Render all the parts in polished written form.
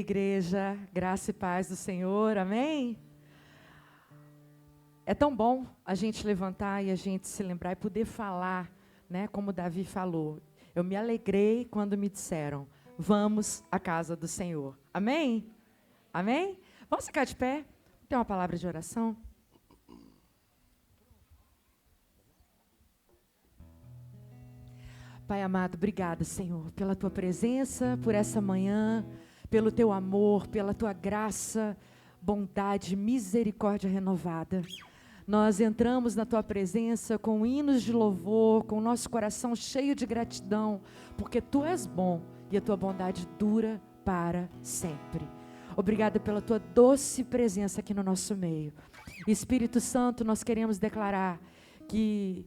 igreja, graça e paz do Senhor, amém? É tão bom a gente levantar e a gente se lembrar e poder falar, né, como Davi falou. Eu me alegrei quando me disseram, vamos à casa do Senhor, amém? Amém? Vamos ficar de pé? Tem uma palavra de oração? Pai amado, obrigada, Senhor, pela Tua presença, por essa manhã, pelo Teu amor, pela Tua graça, bondade, misericórdia renovada. Nós entramos na Tua presença com hinos de louvor, com o nosso coração cheio de gratidão, porque Tu és bom e a Tua bondade dura para sempre. Obrigada pela Tua doce presença aqui no nosso meio. Espírito Santo, nós queremos declarar que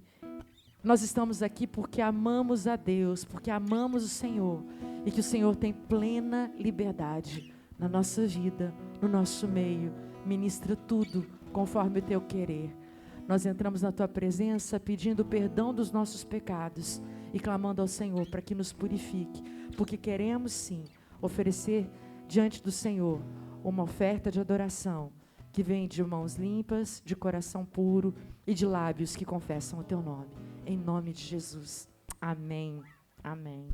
nós estamos aqui porque amamos a Deus, porque amamos o Senhor e que o Senhor tem plena liberdade na nossa vida, no nosso meio. Ministra tudo conforme o Teu querer. Nós entramos na Tua presença pedindo perdão dos nossos pecados e clamando ao Senhor para que nos purifique, porque queremos sim oferecer diante do Senhor uma oferta de adoração que vem de mãos limpas, de coração puro e de lábios que confessam o Teu nome. Em nome de Jesus. Amém. Amém.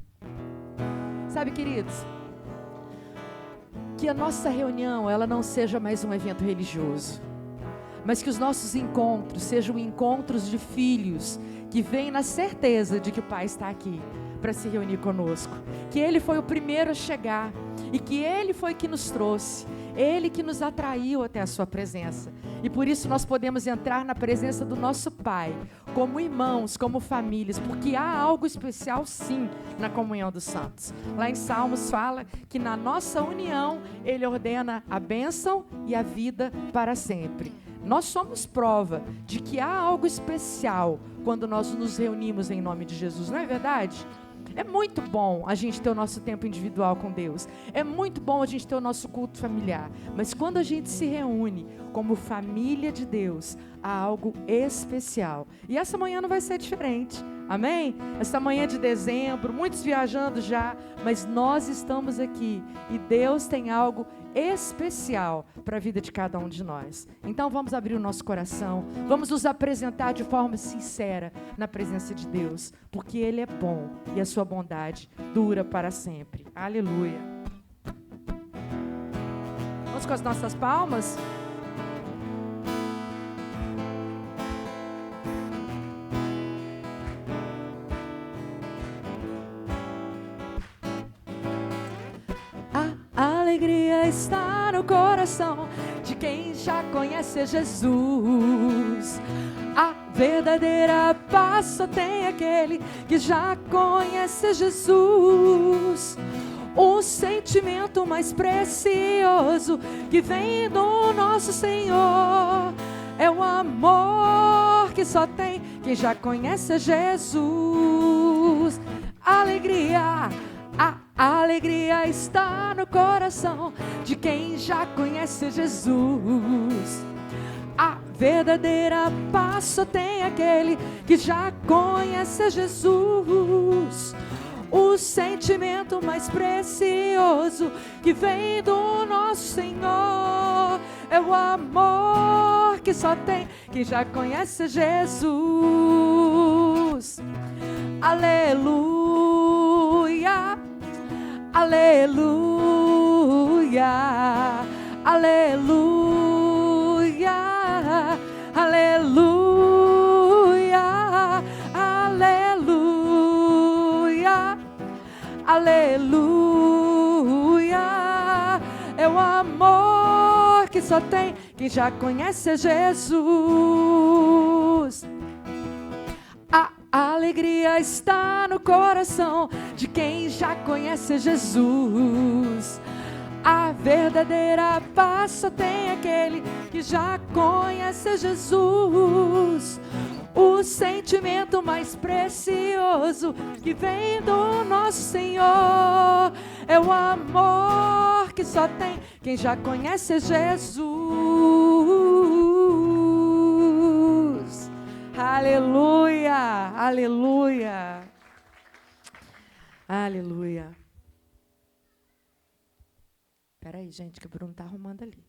Sabe, queridos, que a nossa reunião, ela não seja mais um evento religioso, mas que os nossos encontros sejam encontros de filhos que vêm na certeza de que o Pai está aqui para se reunir conosco. Que Ele foi o primeiro a chegar e que Ele foi que nos trouxe. Ele que nos atraiu até a sua presença. E por isso nós podemos entrar na presença do nosso Pai, como irmãos, como famílias, porque há algo especial sim na comunhão dos santos. Lá em Salmos fala que na nossa união Ele ordena a bênção e a vida para sempre. Nós somos prova de que há algo especial quando nós nos reunimos em nome de Jesus, não é verdade? É muito bom a gente ter o nosso tempo individual com Deus. É muito bom a gente ter o nosso culto familiar. Mas quando a gente se reúne como família de Deus, há algo especial. E essa manhã não vai ser diferente. Amém? Essa manhã de dezembro, muitos viajando já, mas nós estamos aqui e Deus tem algo especial para a vida de cada um de nós. Então vamos abrir o nosso coração, vamos nos apresentar de forma sincera na presença de Deus, porque Ele é bom e a sua bondade dura para sempre. Aleluia. Vamos com as nossas palmas? A alegria está no coração de quem já conhece Jesus. A verdadeira paz só tem aquele que já conhece Jesus. O sentimento mais precioso que vem do nosso Senhor é o amor que só tem quem já conhece Jesus. Alegria, a alegria está no coração de quem já conhece Jesus. A verdadeira paz só tem aquele que já conhece Jesus. O sentimento mais precioso que vem do nosso Senhor é o amor que só tem quem já conhece Jesus. Aleluia. Aleluia, aleluia, aleluia, aleluia, aleluia. É o amor que só tem quem já conhece Jesus. A alegria está no coração de quem já conhece Jesus. A verdadeira paz só tem aquele que já conhece Jesus. O sentimento mais precioso que vem do nosso Senhor é o amor que só tem quem já conhece Jesus. Aleluia, aleluia, aleluia. Espera aí, gente, que o Bruno está arrumando ali.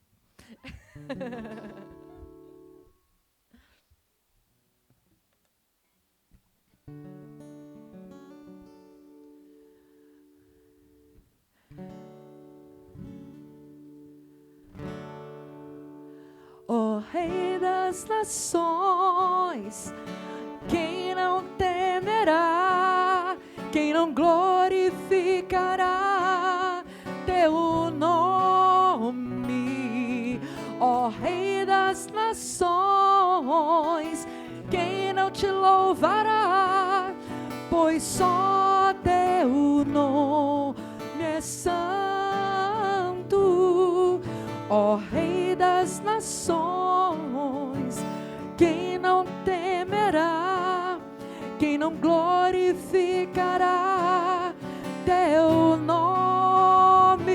Ó Rei das Nações, quem não temerá, quem não glorificará teu nome? Ó Rei das Nações, quem não te louvará, pois só teu nome é santo. Ó Rei das Nações, quem não temerá, quem não glorificará teu nome?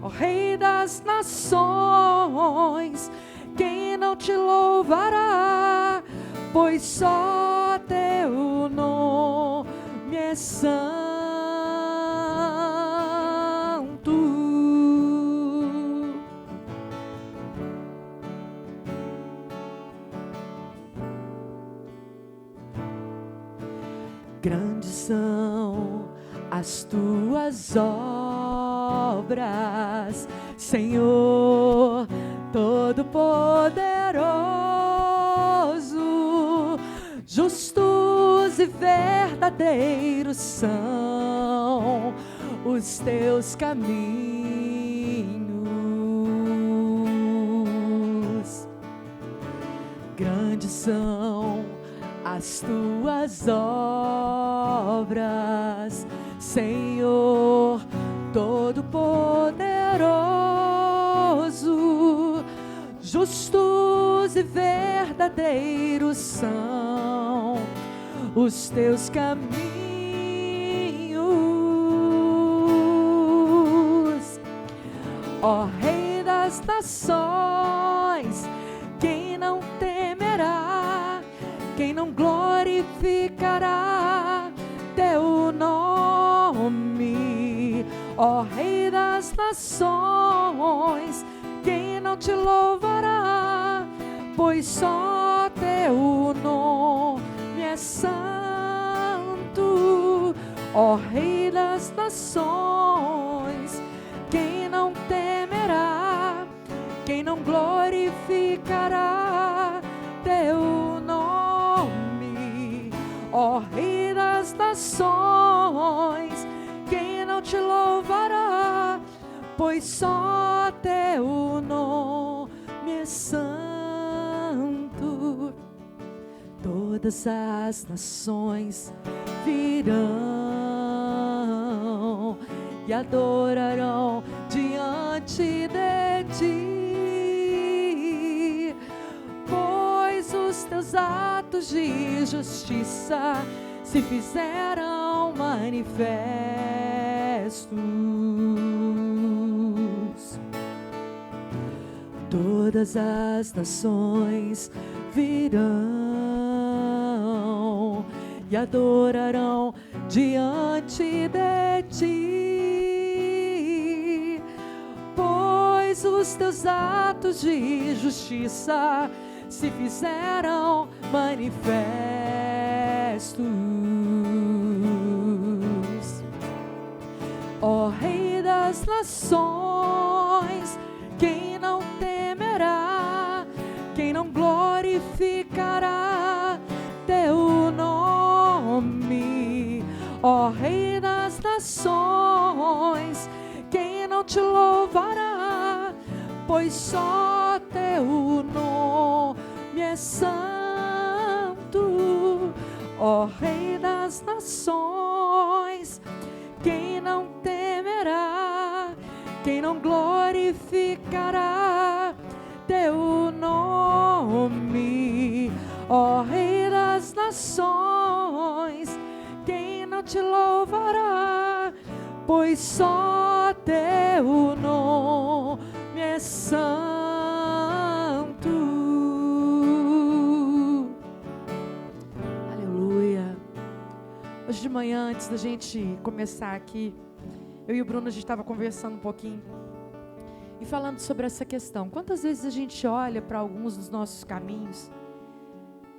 Ó Rei das Nações, quem não te louvará, pois só teu nome é santo. Grandes são as tuas obras, Senhor Todo-Poderoso. Justos e verdadeiros são os teus caminhos. Grandes são as tuas obras, Senhor Todo-Poderoso. Justos e verdadeiros são os teus caminhos. Ó Rei das Nações, quem não temerá, quem não glorificará teu nome? Ó Rei das Nações, quem não te louvará, pois só teu nome é santo. Ó Rei das Nações, quem não temerá, quem não glorificará teu nome? Ó Rei das Nações, quem não te louvará, pois só teu nome é santo. Todas as nações virão e adorarão diante de ti, pois os teus atos de justiça se fizeram manifestos. Todas as nações virão e adorarão diante de ti, pois os teus atos de justiça se fizeram manifestos. Ó Rei das Nações, quem não temerá, quem não glorificará teu nome? Ó Rei das Nações, quem não te louvará, pois só teu nome é santo. Ó Rei das Nações, quem não temerá, quem não glorificará teu nome? Ó Rei das Nações, quem não te louvará, pois só teu nome é santo. Aleluia. Hoje de manhã, antes da gente começar aqui, Eu e o Bruno, a gente estava conversando um pouquinho e falando sobre essa questão. Quantas vezes a gente olha para alguns dos nossos caminhos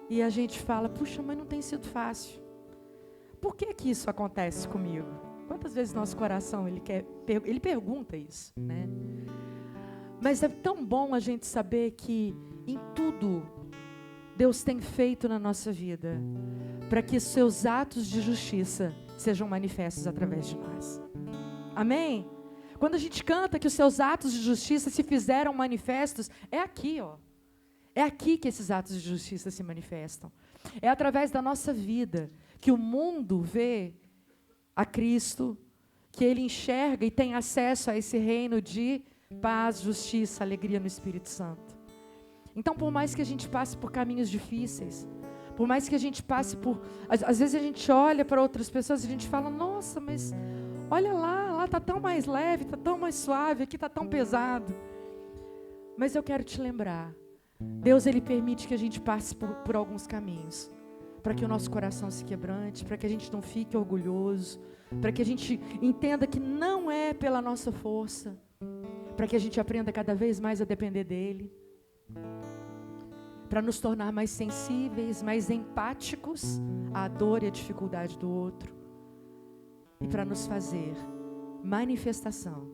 e a gente fala, puxa, mas não tem sido fácil. Por que que isso acontece comigo? Quantas vezes nosso coração, ele pergunta isso, né? Mas é tão bom a gente saber que em tudo Deus tem feito na nossa vida para que seus atos de justiça sejam manifestos através de nós. Amém? Quando a gente canta que os seus atos de justiça se fizeram manifestos, é aqui, ó. É aqui que esses atos de justiça se manifestam. É através da nossa vida que o mundo vê a Cristo, que ele enxerga e tem acesso a esse reino de paz, justiça, alegria no Espírito Santo. Então, por mais que a gente passe por caminhos difíceis, por mais que a gente passe por... Às vezes a gente olha para outras pessoas e a gente fala, nossa, mas olha lá está tão mais leve, está tão mais suave, aqui está tão pesado. Mas eu quero te lembrar, Deus, ele permite que a gente passe por alguns caminhos, para que o nosso coração se quebrante, para que a gente não fique orgulhoso, para que a gente entenda que não é pela nossa força, para que a gente aprenda cada vez mais a depender dele, para nos tornar mais sensíveis, mais empáticos à dor e à dificuldade do outro, e para nos fazer manifestação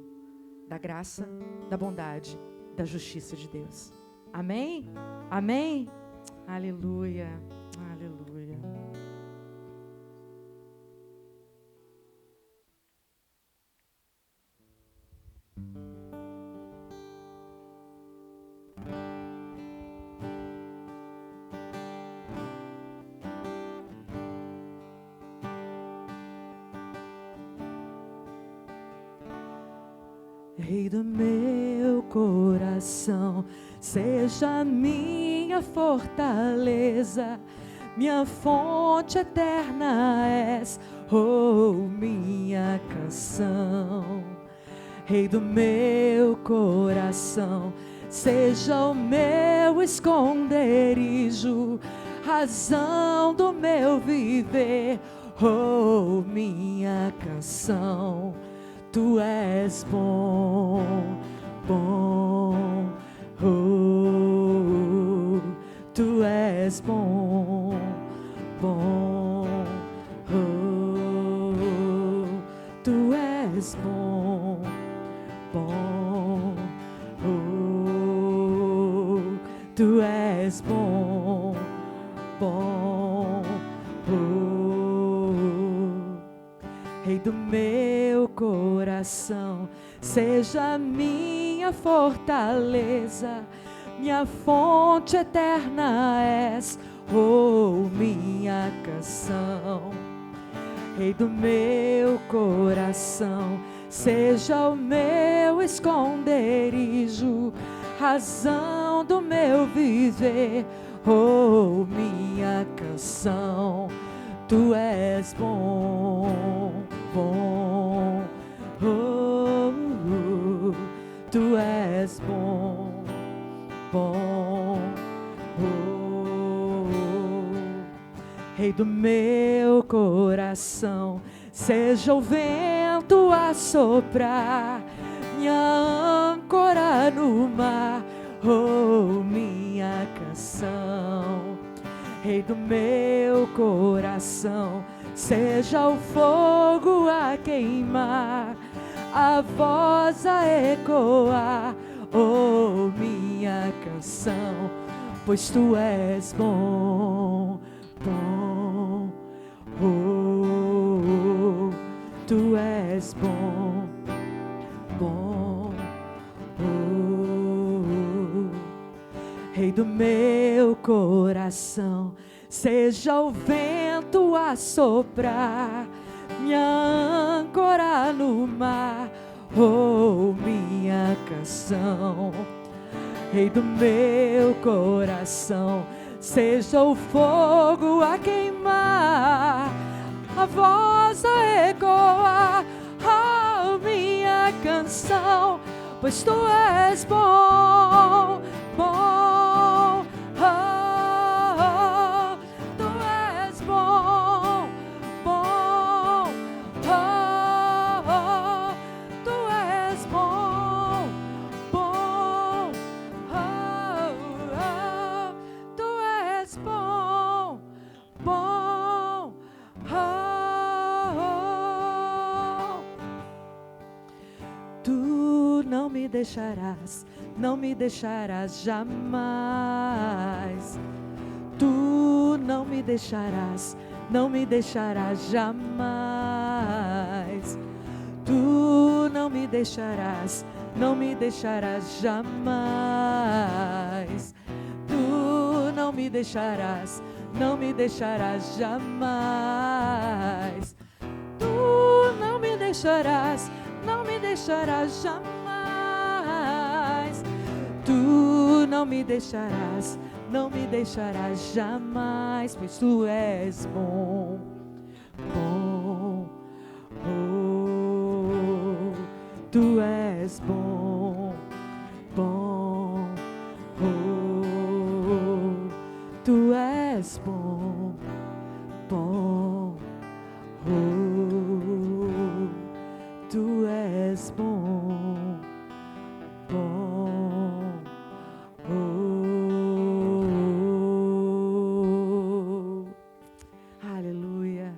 da graça, da bondade, da justiça de Deus. Amém? Amém? Aleluia, aleluia. Rei do meu coração, seja minha fortaleza, minha fonte eterna és, oh, minha canção. Rei do meu coração, seja o meu esconderijo, razão do meu viver, oh, minha canção. Tu és bom, bom, oh, tu és bom, bom, oh, tu és bom, bom, oh, tu és bom, bom, oh. Rei do meu coração, seja minha fortaleza, minha fonte eterna és, oh, minha canção. Rei do meu coração, seja o meu esconderijo, razão do meu viver, oh, minha canção. Tu és bom, bom, oh, tu és bom, bom, oh. Rei do meu coração, seja o vento a soprar, minha âncora no mar, oh, minha canção. Rei do meu coração, seja o fogo a queimar, a voz a ecoar, oh, minha canção, pois tu és bom, bom, oh, tu és bom, bom, oh. Rei do meu coração, seja o vento a soprar, minha âncora no mar, oh, minha canção. Rei do meu coração, seja o fogo a queimar, a voz a ecoar, oh, minha canção, pois tu és bom, bom. me deixarás, não me deixarás jamais. Tu não me deixarás, não me deixarás jamais. Tu não me deixarás, não me deixarás jamais. Tu não me deixarás, não me deixarás jamais. Tu não me deixarás, não me deixarás jamais. Tu não me deixarás, não me deixarás jamais, pois tu és bom, bom, oh, tu és bom, bom, oh, tu és bom, bom, oh, tu és bom, bom, oh, aleluia.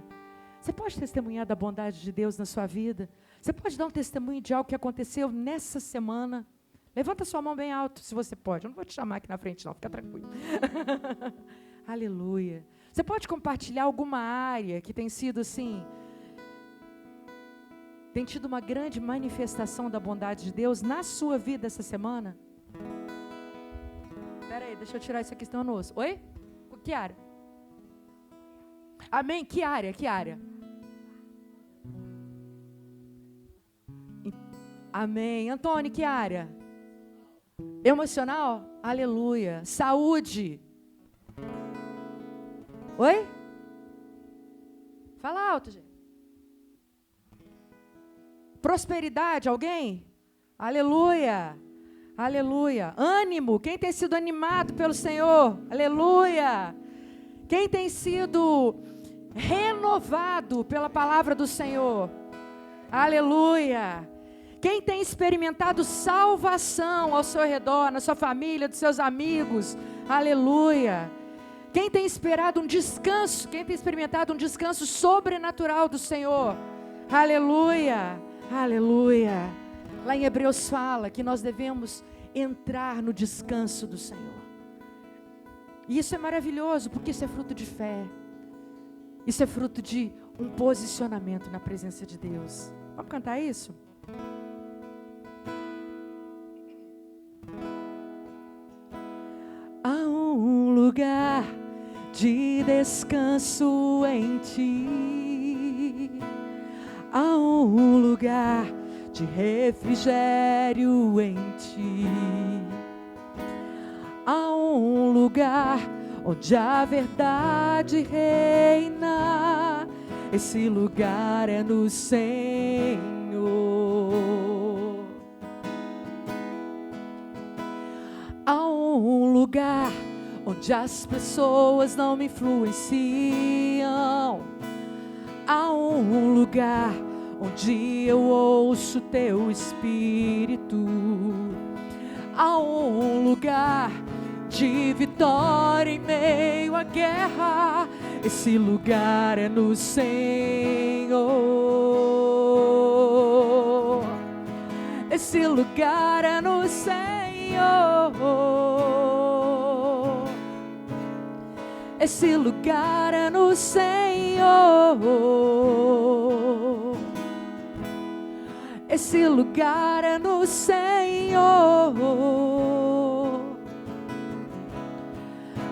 Você pode testemunhar da bondade de Deus na sua vida? Você pode dar um testemunho de algo que aconteceu nessa semana? Levanta sua mão bem alto, se você pode. Eu não vou te chamar aqui na frente, não. Fica tranquilo. Aleluia. Você pode compartilhar alguma área que tem sido assim, tem tido uma grande manifestação da bondade de Deus na sua vida essa semana? Espera aí, deixa eu tirar isso aqui, senão eu não ouço. Oi? Que área? Amém? Que área? Que área? Amém. Antônio, que área? Emocional? Aleluia. Saúde? Oi? Fala alto, gente. Prosperidade, alguém? Aleluia. Aleluia. Ânimo, quem tem sido animado pelo Senhor? Aleluia. Quem tem sido renovado pela palavra do Senhor? Aleluia. Quem tem experimentado salvação ao seu redor, na sua família, dos seus amigos? Aleluia. Quem tem esperado um descanso, quem tem experimentado um descanso sobrenatural do Senhor? Aleluia. Aleluia. Lá em Hebreus fala que nós devemos entrar no descanso do Senhor. E isso é maravilhoso, porque isso é fruto de fé. Isso é fruto de um posicionamento na presença de Deus. Vamos cantar isso? Há um lugar de descanso em ti. Há um lugar de refrigério em ti. Há um lugar onde a verdade reina. Esse lugar é no Senhor. Há um lugar onde as pessoas não me influenciam. Há um lugar onde eu ouço teu Espírito. Há um lugar de vitória em meio à guerra. Esse lugar é no Senhor. Esse lugar é no Senhor. Esse lugar é no Senhor. Esse lugar é no Senhor.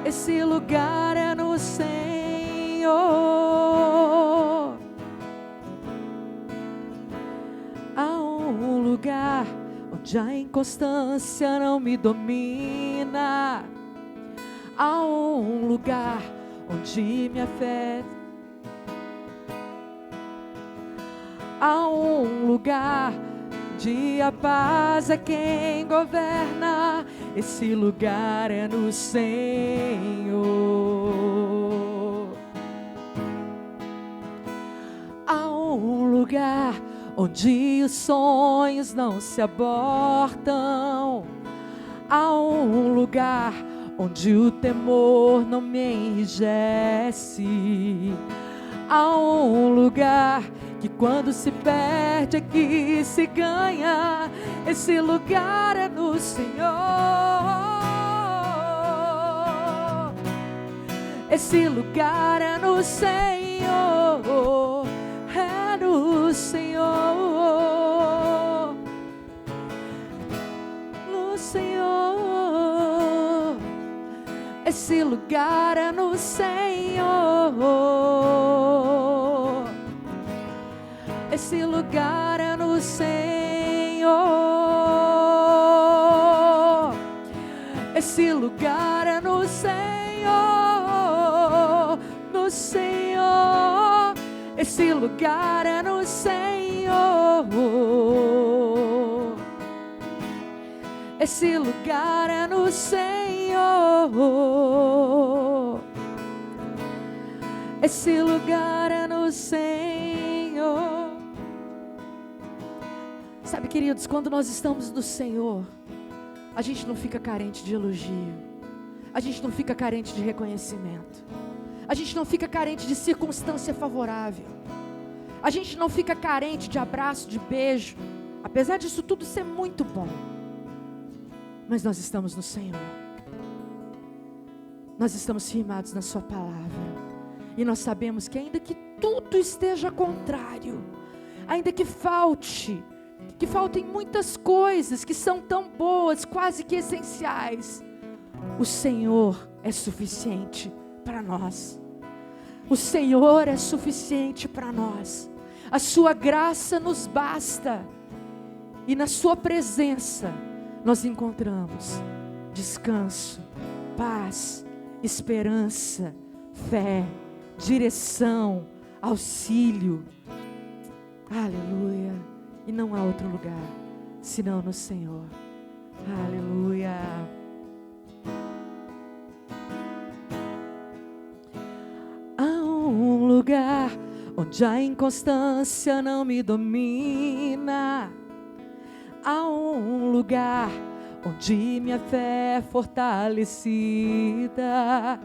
Esse lugar é no Senhor. Há um lugar onde a inconstância não me domina. Há um lugar onde minha fé. Há um lugar onde a paz é quem governa. Esse lugar é no Senhor. Há um lugar onde os sonhos não se abortam. Há um lugar onde o temor não me enrijece. Há um lugar que quando se perde aqui se ganha. Esse lugar é no Senhor. Esse lugar é no Senhor. É no Senhor. No Senhor. Esse lugar é no Senhor. Esse lugar é no Senhor. Esse lugar é no Senhor. No Senhor. Esse lugar é no Senhor. Esse lugar é no Senhor. Esse lugar é no Senhor. Sabe, queridos, quando nós estamos no Senhor, a gente não fica carente de elogio, a gente não fica carente de reconhecimento, a gente não fica carente de circunstância favorável, a gente não fica carente de abraço, de beijo, apesar disso tudo ser muito bom. Mas nós estamos no Senhor, nós estamos firmados na Sua palavra, e nós sabemos que ainda que tudo esteja contrário, ainda que faltem muitas coisas que são tão boas, quase que essenciais, o Senhor é suficiente para nós. O Senhor é suficiente para nós. A Sua graça nos basta, e na Sua presença nós encontramos descanso, paz, esperança, fé, direção, auxílio. Aleluia. E não há outro lugar senão no Senhor. Aleluia. Há um lugar onde a inconstância não me domina. Há um lugar onde minha fé é fortalecida.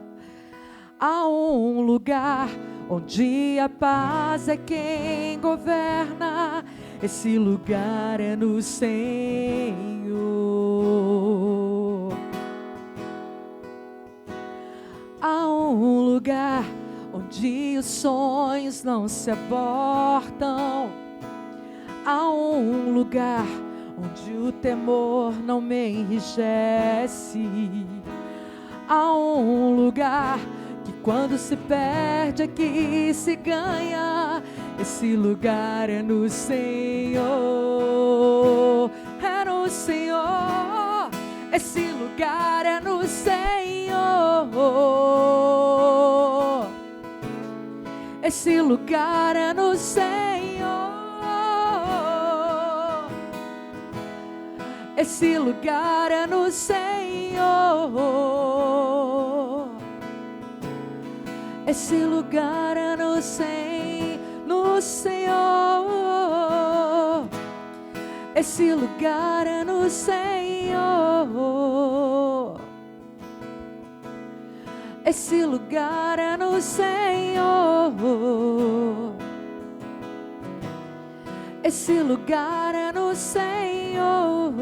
Há um lugar onde a paz é quem governa. Esse lugar é no Senhor. Há um lugar onde os sonhos não se abortam. Há um lugar onde o temor não me enrijece. Há um lugar que quando se perde aqui se ganha. Esse lugar é no Senhor. É no Senhor. Esse lugar é no Senhor. Esse lugar é no Senhor. Esse lugar é no Senhor. Esse lugar é no Senhor. No Senhor. Esse lugar é no Senhor. Esse lugar é no Senhor. Esse lugar é no Senhor.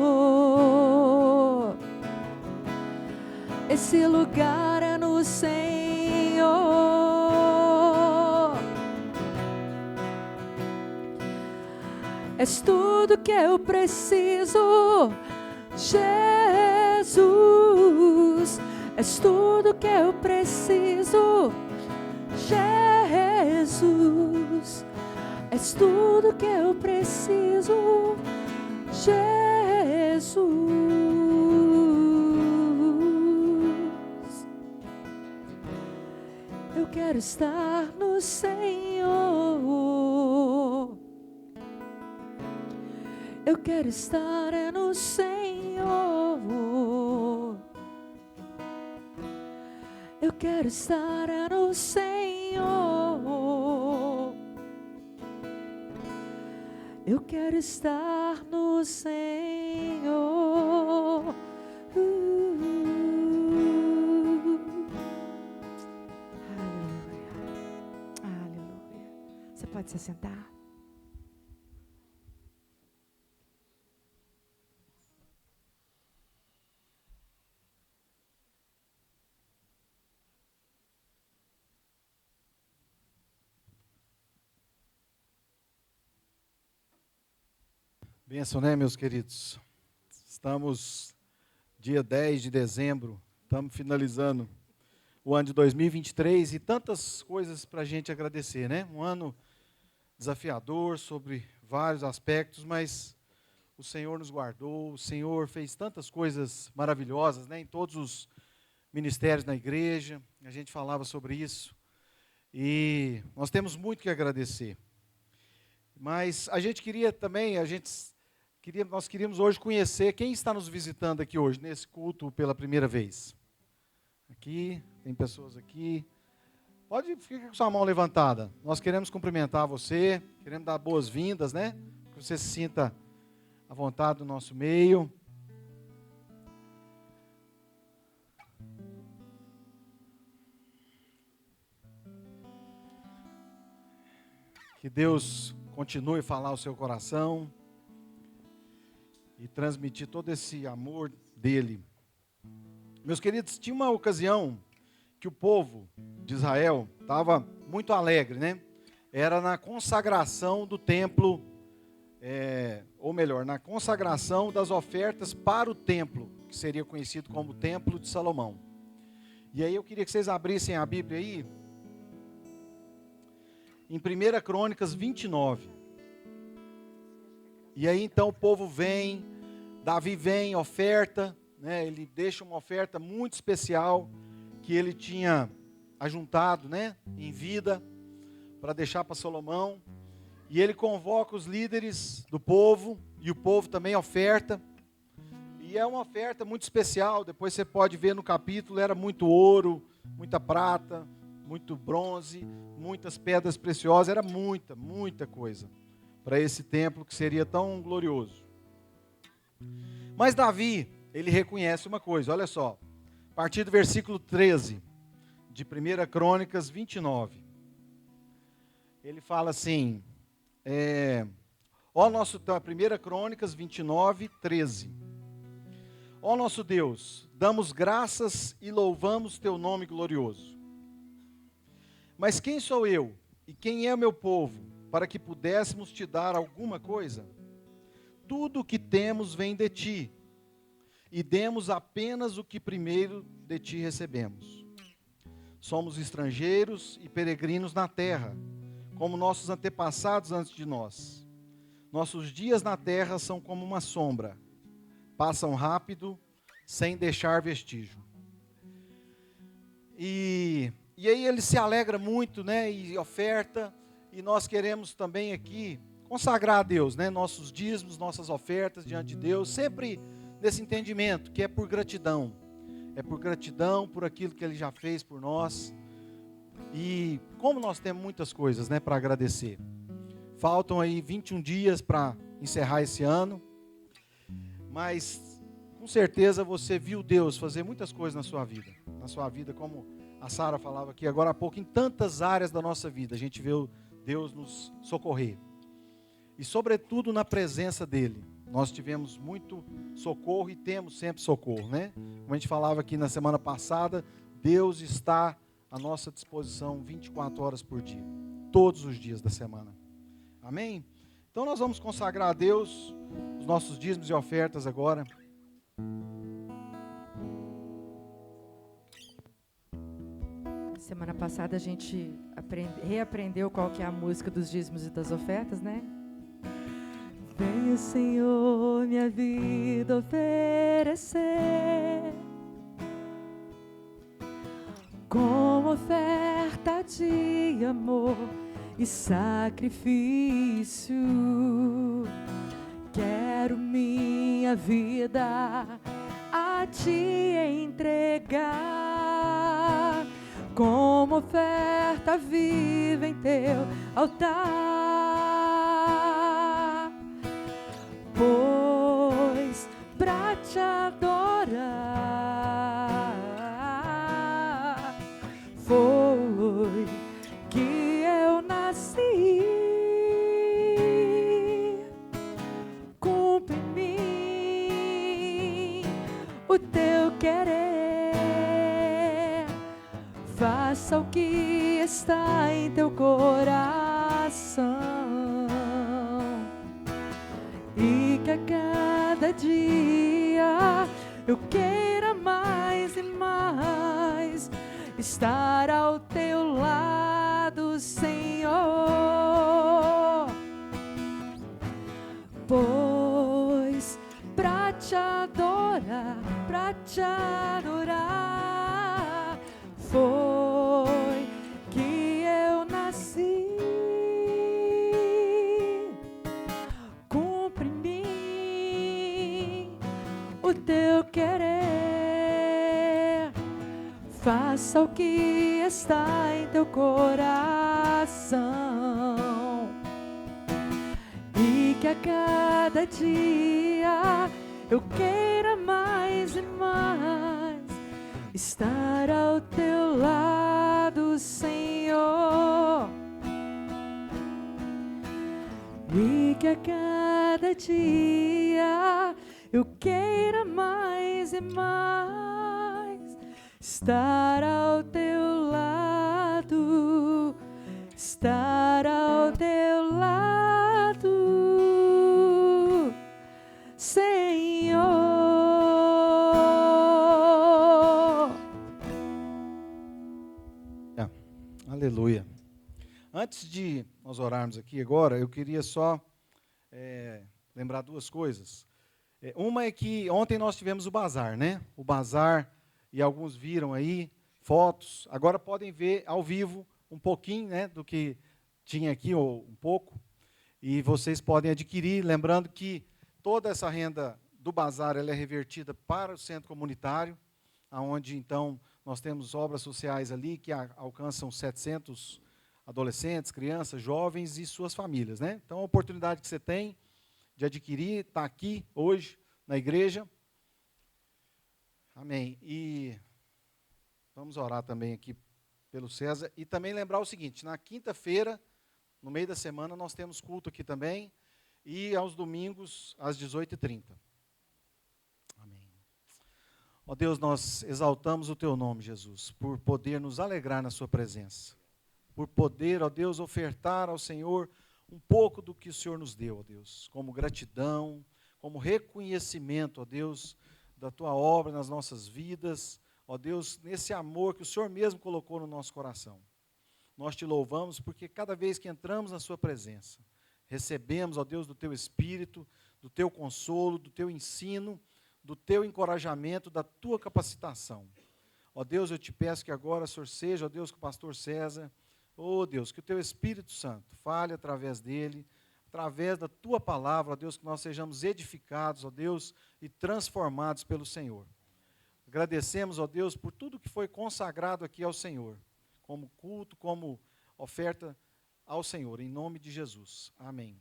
Esse lugar é no Senhor. És tudo que eu preciso, Jesus. És tudo que eu preciso, Jesus. És tudo que eu preciso, Jesus. Eu quero estar no Senhor. Eu quero estar no Senhor. Eu quero estar no Senhor. Eu quero estar no Senhor. Aleluia. Aleluia. Você pode se sentar? Bênção, né, meus queridos? Estamos dia 10 de dezembro, estamos finalizando o ano de 2023 e tantas coisas para a gente agradecer, né? Um ano desafiador sobre vários aspectos, mas o Senhor nos guardou, o Senhor fez tantas coisas maravilhosas, né? Em todos os ministérios na igreja, a gente falava sobre isso e nós temos muito que agradecer. Mas a gente queria também, nós queríamos hoje conhecer quem está nos visitando aqui hoje, nesse culto pela primeira vez. Aqui, tem pessoas aqui. Pode ficar com sua mão levantada. Nós queremos cumprimentar você, queremos dar boas-vindas, né? Que você se sinta à vontade no nosso meio. Que Deus continue a falar ao seu coração e transmitir todo esse amor dele. Meus queridos, tinha uma ocasião que o povo de Israel estava muito alegre, né? Era na consagração do templo, ou melhor, na consagração das ofertas para o templo, que seria conhecido como o Templo de Salomão. E aí eu queria que vocês abrissem a Bíblia aí, em 1 Crônicas 29. E aí então o povo vem, Davi vem, oferta, né? Ele deixa uma oferta muito especial que ele tinha ajuntado, né, em vida, para deixar para Salomão. E ele convoca os líderes do povo, e o povo também oferta. E é uma oferta muito especial, depois você pode ver no capítulo, era muito ouro, muita prata, muito bronze, muitas pedras preciosas, era muita coisa para esse templo que seria tão glorioso. Mas Davi, ele reconhece uma coisa, olha só, a partir do versículo 13, de 1 Crônicas 29, ele fala assim, 1 Crônicas 29, 13, ó nosso Deus, damos graças e louvamos teu nome glorioso. Mas quem sou eu e quem é o meu povo, para que pudéssemos te dar alguma coisa? Tudo o que temos vem de ti, e demos apenas o que primeiro de ti recebemos. Somos estrangeiros e peregrinos na terra, como nossos antepassados antes de nós. Nossos dias na terra são como uma sombra, passam rápido, sem deixar vestígio. E aí ele se alegra muito, né, e oferta, e nós queremos também aqui consagrar a Deus, né, nossos dízimos, nossas ofertas diante de Deus, sempre nesse entendimento que é por gratidão por aquilo que Ele já fez por nós. E como nós temos muitas coisas, né, para agradecer. Faltam aí 21 dias para encerrar esse ano, mas com certeza você viu Deus fazer muitas coisas na sua vida, como a Sara falava aqui agora há pouco, em tantas áreas da nossa vida, a gente vê Deus nos socorrer. E sobretudo na presença dEle, nós tivemos muito socorro e temos sempre socorro, né? Como a gente falava aqui na semana passada, Deus está à nossa disposição 24 horas por dia, todos os dias da semana. Amém? Então nós vamos consagrar a Deus os nossos dízimos e ofertas agora. Semana passada a gente reaprendeu qual que é a música dos dízimos e das ofertas, né? Venha, Senhor, minha vida oferecer como oferta de amor e sacrifício. Quero minha vida a te entregar como oferta viva em teu altar, pois pra te adorar foi que eu nasci. Cumpre em mim o teu querer, faça o que está em teu coração, e que que a cada dia eu queira mais e mais estar ao teu lado, Senhor. Pois pra te adorar, foi que eu nasci. Cumpre em mim o teu querer, faça o que está em teu coração, e que a cada dia eu queira mais e mais estar ao teu lado, Senhor. E que a cada dia eu queira mais e mais estar ao teu lado, estar ao teu lado, Senhor. Aleluia. Antes de nós orarmos aqui agora, eu queria só lembrar duas coisas. Uma é que ontem nós tivemos o bazar, né? O bazar, e alguns viram aí fotos. Agora podem ver ao vivo um pouquinho, né, do que tinha aqui, ou um pouco. E vocês podem adquirir, lembrando que toda essa renda do bazar ela é revertida para o centro comunitário, onde então nós temos obras sociais ali que alcançam 700 adolescentes, crianças, jovens e suas famílias, né? Então a oportunidade que você tem de adquirir está aqui hoje na igreja. Amém. E vamos orar também aqui pelo César e também lembrar o seguinte: na quinta-feira, no meio da semana, nós temos culto aqui também, e aos domingos às 18h30. Amém. Ó Deus, nós exaltamos o teu nome, Jesus, por poder nos alegrar na sua presença, por poder, ó Deus, ofertar ao Senhor um pouco do que o Senhor nos deu, ó Deus, como gratidão, como reconhecimento, ó Deus, da tua obra nas nossas vidas, ó Deus, nesse amor que o Senhor mesmo colocou no nosso coração. Nós te louvamos porque cada vez que entramos na sua presença, recebemos, ó Deus, do teu Espírito, do teu consolo, do teu ensino, do teu encorajamento, da tua capacitação. Ó Deus, eu te peço que agora, Senhor, seja, ó Deus, com o pastor César, ó Deus, que o teu Espírito Santo fale através dele, através da tua palavra, ó Deus, que nós sejamos edificados, ó Deus, e transformados pelo Senhor. Agradecemos, ó Deus, por tudo que foi consagrado aqui ao Senhor, como culto, como oferta ao Senhor, em nome de Jesus. Amém.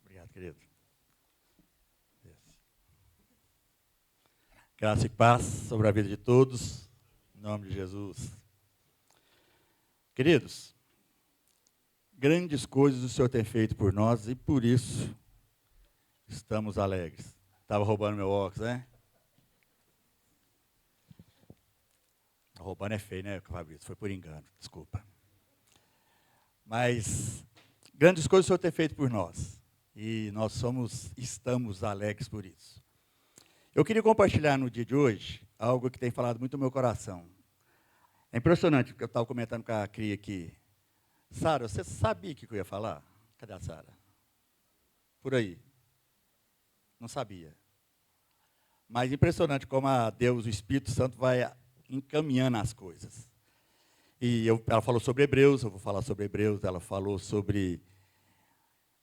Obrigado, querido. Graça e paz sobre a vida de todos, em nome de Jesus. Queridos, grandes coisas o Senhor tem feito por nós e por isso estamos alegres. Estava roubando meu óculos, né? Roubando é feio, né, Fabrício? Foi por engano, desculpa. Mas grandes coisas o Senhor tem feito por nós e nós estamos alegres por isso. Eu queria compartilhar no dia de hoje algo que tem falado muito no meu coração. É impressionante, porque eu estava comentando com a Cria aqui. Sara, você sabia o que eu ia falar? Cadê a Sara? Por aí. Não sabia. Mas impressionante como a Deus, o Espírito Santo, vai encaminhando as coisas. E ela falou sobre Hebreus, eu vou falar sobre Hebreus. Ela falou sobre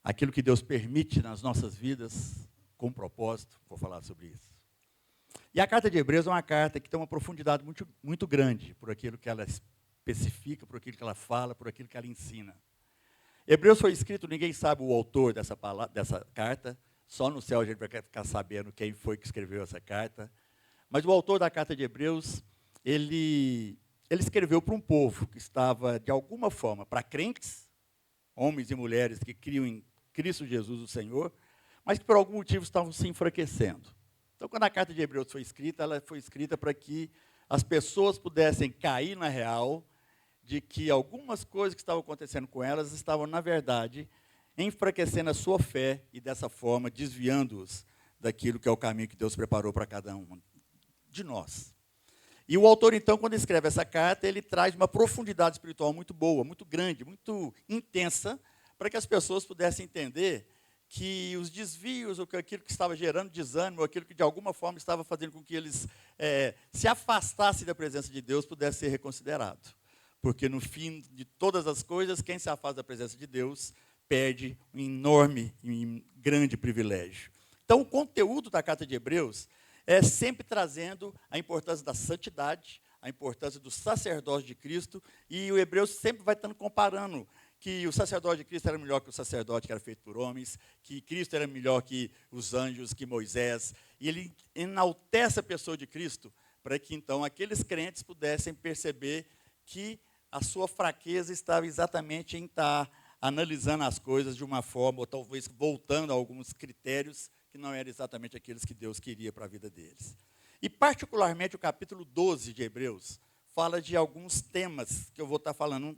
aquilo que Deus permite nas nossas vidas, com propósito. Vou falar sobre isso. E a carta de Hebreus é uma carta que tem uma profundidade muito, muito grande, por aquilo que ela especifica, por aquilo que ela fala, por aquilo que ela ensina. Hebreus foi escrito, ninguém sabe o autor dessa carta, só no céu a gente vai ficar sabendo quem foi que escreveu essa carta. Mas o autor da carta de Hebreus, ele escreveu para um povo que estava, de alguma forma, para crentes, homens e mulheres que criam em Cristo Jesus, o Senhor, mas que por algum motivo estavam se enfraquecendo. Então, quando a carta de Hebreus foi escrita, ela foi escrita para que as pessoas pudessem cair na real de que algumas coisas que estavam acontecendo com elas estavam, na verdade, enfraquecendo a sua fé e, dessa forma, desviando-os daquilo que é o caminho que Deus preparou para cada um de nós. E o autor, então, quando escreve essa carta, ele traz uma profundidade espiritual muito boa, muito grande, muito intensa, para que as pessoas pudessem entender que os desvios, ou que aquilo que estava gerando desânimo, ou aquilo que de alguma forma estava fazendo com que eles se afastassem da presença de Deus, pudesse ser reconsiderado. Porque no fim de todas as coisas, quem se afasta da presença de Deus perde um enorme e grande privilégio. Então, o conteúdo da carta de Hebreus é sempre trazendo a importância da santidade, a importância do sacerdócio de Cristo, e o Hebreus sempre vai estando comparando que o sacerdote de Cristo era melhor que o sacerdote que era feito por homens, que Cristo era melhor que os anjos, que Moisés, e ele enaltece a pessoa de Cristo, para que então aqueles crentes pudessem perceber que a sua fraqueza estava exatamente em estar analisando as coisas de uma forma, ou talvez voltando a alguns critérios que não eram exatamente aqueles que Deus queria para a vida deles. E particularmente o capítulo 12 de Hebreus fala de alguns temas que eu vou estar falando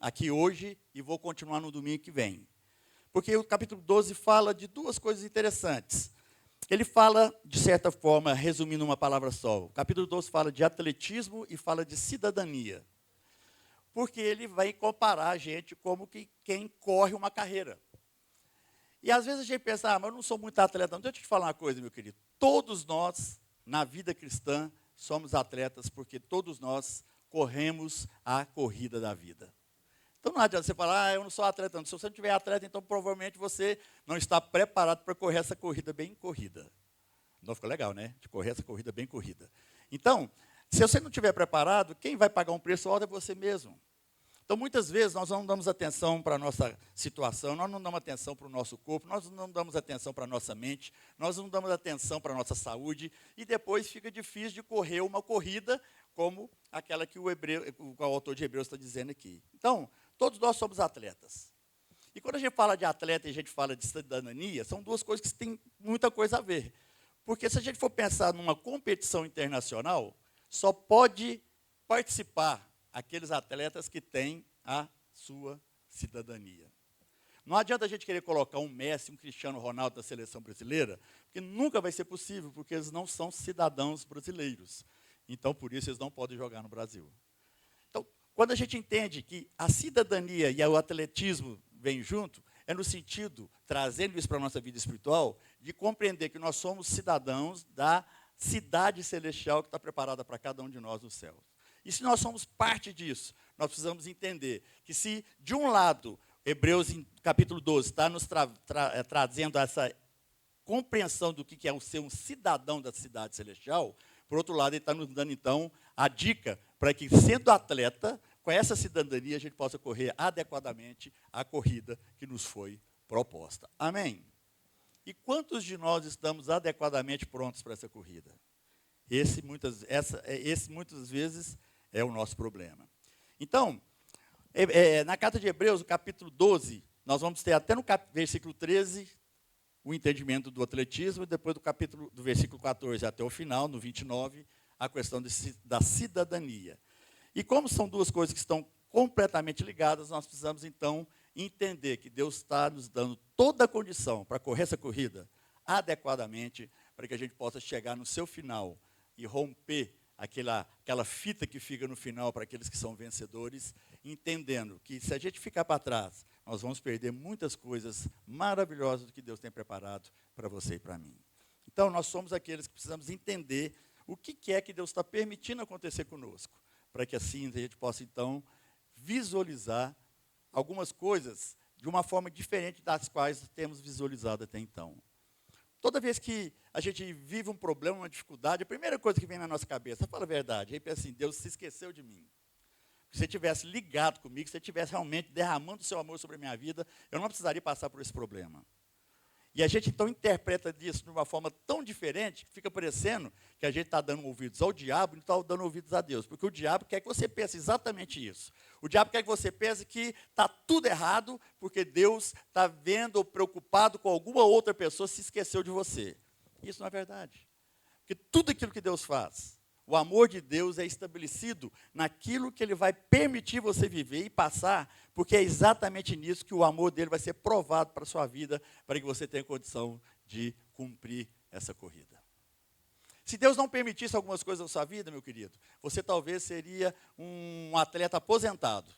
aqui hoje e vou continuar no domingo que vem. Porque o capítulo 12 fala de duas coisas interessantes. Ele fala, de certa forma, resumindo uma palavra só, o capítulo 12 fala de atletismo e fala de cidadania. Porque ele vai comparar a gente como que quem corre uma carreira. E às vezes a gente pensa, mas eu não sou muito atleta. Não, deixa eu te falar uma coisa, meu querido. Todos nós, na vida cristã, somos atletas, porque todos nós corremos a corrida da vida. Então não adianta você falar, eu não sou atleta. Não. Se você não tiver atleta, então provavelmente você não está preparado para correr essa corrida bem corrida. Não ficou legal, né? De correr essa corrida bem corrida. Então, se você não estiver preparado, quem vai pagar um preço alto é você mesmo. Então, muitas vezes, nós não damos atenção para a nossa situação, nós não damos atenção para o nosso corpo, nós não damos atenção para a nossa mente, nós não damos atenção para a nossa saúde, e depois fica difícil de correr uma corrida como aquela que o autor de Hebreus está dizendo aqui. Então, todos nós somos atletas. E quando a gente fala de atleta e a gente fala de cidadania, são duas coisas que têm muita coisa a ver. Porque se a gente for pensar numa competição internacional, só pode participar aqueles atletas que têm a sua cidadania. Não adianta a gente querer colocar um Messi, um Cristiano Ronaldo da seleção brasileira, porque nunca vai ser possível, porque eles não são cidadãos brasileiros. Então, por isso, eles não podem jogar no Brasil. Então, quando a gente entende que a cidadania e o atletismo vêm junto, é no sentido, trazendo isso para a nossa vida espiritual, de compreender que nós somos cidadãos da cidade celestial que está preparada para cada um de nós no céu. E se nós somos parte disso, nós precisamos entender que se, de um lado, Hebreus, em capítulo 12, está nos trazendo essa compreensão do que é ser um cidadão da cidade celestial, por outro lado, ele está nos dando, então, a dica para que, sendo atleta, com essa cidadania, a gente possa correr adequadamente a corrida que nos foi proposta. Amém? E quantos de nós estamos adequadamente prontos para essa corrida? Esse, muitas vezes, é o nosso problema. Então, na carta de Hebreus, no capítulo 12, nós vamos ter até no versículo 13, o entendimento do atletismo, e depois do versículo 14 até o final, no 29, a questão da cidadania. E como são duas coisas que estão completamente ligadas, nós precisamos, então, entender que Deus está nos dando toda a condição para correr essa corrida adequadamente, para que a gente possa chegar no seu final e romper aquela fita que fica no final para aqueles que são vencedores, entendendo que se a gente ficar para trás, nós vamos perder muitas coisas maravilhosas que Deus tem preparado para você e para mim. Então, nós somos aqueles que precisamos entender o que é que Deus está permitindo acontecer conosco, para que assim a gente possa, então, visualizar algumas coisas de uma forma diferente das quais temos visualizado até então. Toda vez que a gente vive um problema, uma dificuldade, a primeira coisa que vem na nossa cabeça, fala a verdade, aí pensa assim, Deus se esqueceu de mim. Se você tivesse ligado comigo, se você tivesse realmente derramando o seu amor sobre a minha vida, eu não precisaria passar por esse problema. E a gente então interpreta isso de uma forma tão diferente, que fica parecendo que a gente está dando ouvidos ao diabo e não está dando ouvidos a Deus. Porque o diabo quer que você pense exatamente isso. O diabo quer que você pense que está tudo errado, porque Deus está vendo ou preocupado com alguma outra pessoa, se esqueceu de você. Isso não é verdade. Porque tudo aquilo que Deus faz, O amor de Deus é estabelecido naquilo que Ele vai permitir você viver e passar, porque é exatamente nisso que o amor dele vai ser provado para a sua vida, para que você tenha condição de cumprir essa corrida. Se Deus não permitisse algumas coisas na sua vida, meu querido, você talvez seria um atleta aposentado.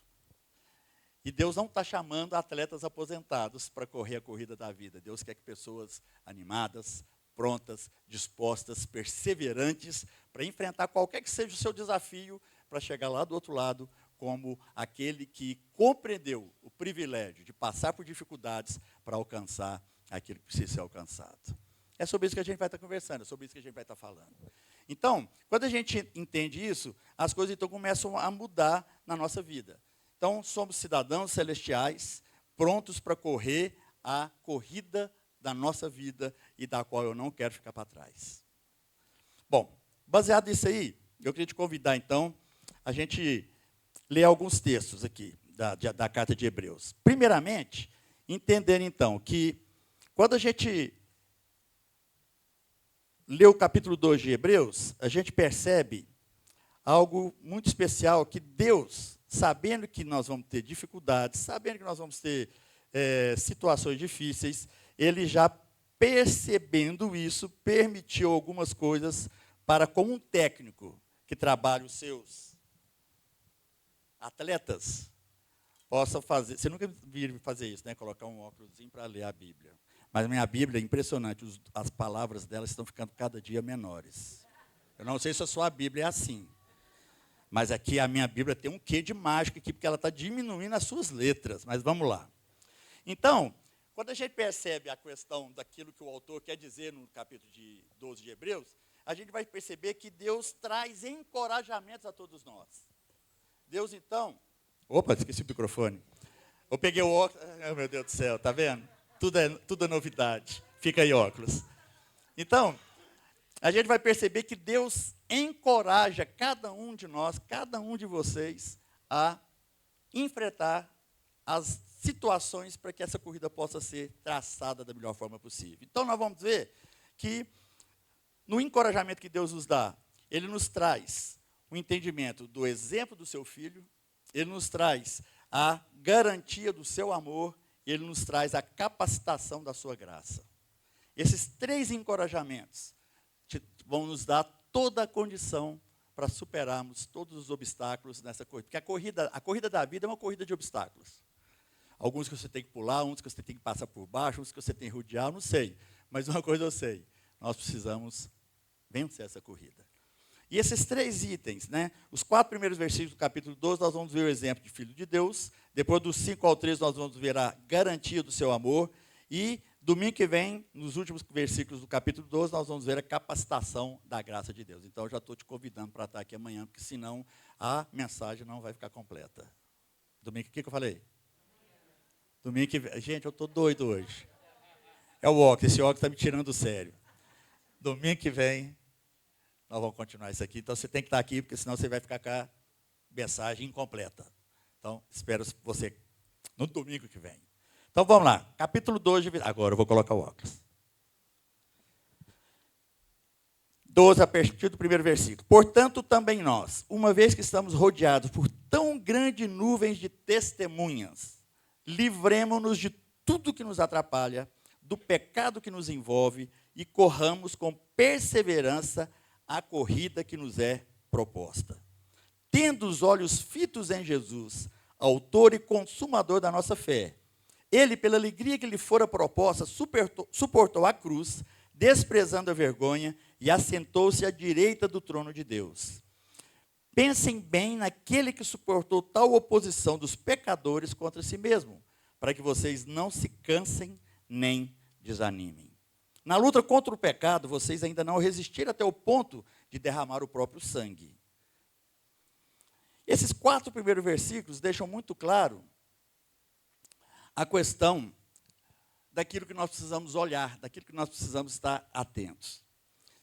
E Deus não está chamando atletas aposentados para correr a corrida da vida. Deus quer que pessoas animadas, prontas, dispostas, perseverantes, para enfrentar qualquer que seja o seu desafio, para chegar lá do outro lado, como aquele que compreendeu o privilégio de passar por dificuldades para alcançar aquilo que precisa ser alcançado. É sobre isso que a gente vai estar conversando, é sobre isso que a gente vai estar falando. Então, quando a gente entende isso, as coisas então começam a mudar na nossa vida. Então, somos cidadãos celestiais, prontos para correr a corrida da nossa vida e da qual eu não quero ficar para trás. Bom, baseado nisso aí, eu queria te convidar então a gente ler alguns textos aqui da carta de Hebreus. Primeiramente, entender então que quando a gente lê o capítulo 2 de Hebreus, a gente percebe algo muito especial, que Deus, sabendo que nós vamos ter dificuldades, sabendo que nós vamos ter situações difíceis, Ele já percebendo isso, permitiu algumas coisas para, como um técnico que trabalha os seus atletas, possa fazer. Você nunca viu fazer isso, né? Colocar um óculosinho para ler a Bíblia. Mas a minha Bíblia é impressionante, as palavras dela estão ficando cada dia menores. Eu não sei se a sua Bíblia é assim, mas aqui a minha Bíblia tem um quê de mágico aqui, porque ela está diminuindo as suas letras. Mas vamos lá. Então, quando a gente percebe a questão daquilo que o autor quer dizer no capítulo 12 de Hebreus, a gente vai perceber que Deus traz encorajamentos a todos nós. Deus, então... Opa, esqueci o microfone. Eu peguei o óculos... Oh, meu Deus do céu, tá vendo? Tudo é novidade. Fica aí, óculos. Então, a gente vai perceber que Deus encoraja cada um de nós, cada um de vocês, a enfrentar as situações para que essa corrida possa ser traçada da melhor forma possível. Então, nós vamos ver que, no encorajamento que Deus nos dá, Ele nos traz o entendimento do exemplo do seu filho, Ele nos traz a garantia do seu amor, Ele nos traz a capacitação da sua graça. Esses 3 encorajamentos vão nos dar toda a condição para superarmos todos os obstáculos nessa corrida. Porque a corrida da vida é uma corrida de obstáculos. Alguns que você tem que pular, uns que você tem que passar por baixo, uns que você tem que rodear, não sei. Mas uma coisa eu sei, nós precisamos vencer essa corrida. E esses 3 itens, né? Os 4 primeiros versículos do capítulo 12, nós vamos ver o exemplo de filho de Deus. Depois dos 5 ao 13, nós vamos ver a garantia do seu amor. E domingo que vem, nos últimos versículos do capítulo 12, nós vamos ver a capacitação da graça de Deus. Então, eu já estou te convidando para estar aqui amanhã, porque senão a mensagem não vai ficar completa. Domingo, o que eu falei? Domingo que vem. Gente, eu estou doido hoje. É o óculos, esse óculos está me tirando do sério. Domingo que vem, nós vamos continuar isso aqui. Então, você tem que estar aqui, porque senão você vai ficar com a mensagem incompleta. Então, espero você no domingo que vem. Então, vamos lá. Capítulo 2. Agora eu vou colocar o óculos. 12, a partir do primeiro versículo. Portanto, também nós, uma vez que estamos rodeados por tão grande nuvens de testemunhas, livremo-nos de tudo que nos atrapalha, do pecado que nos envolve e corramos com perseverança a corrida que nos é proposta. Tendo os olhos fitos em Jesus, autor e consumador da nossa fé, Ele, pela alegria que lhe fora proposta, suportou a cruz, desprezando a vergonha, e assentou-se à direita do trono de Deus. Pensem bem naquele que suportou tal oposição dos pecadores contra si mesmo, para que vocês não se cansem nem desanimem. Na luta contra o pecado, vocês ainda não resistiram até o ponto de derramar o próprio sangue. Esses 4 primeiros versículos deixam muito claro a questão daquilo que nós precisamos olhar, daquilo que nós precisamos estar atentos.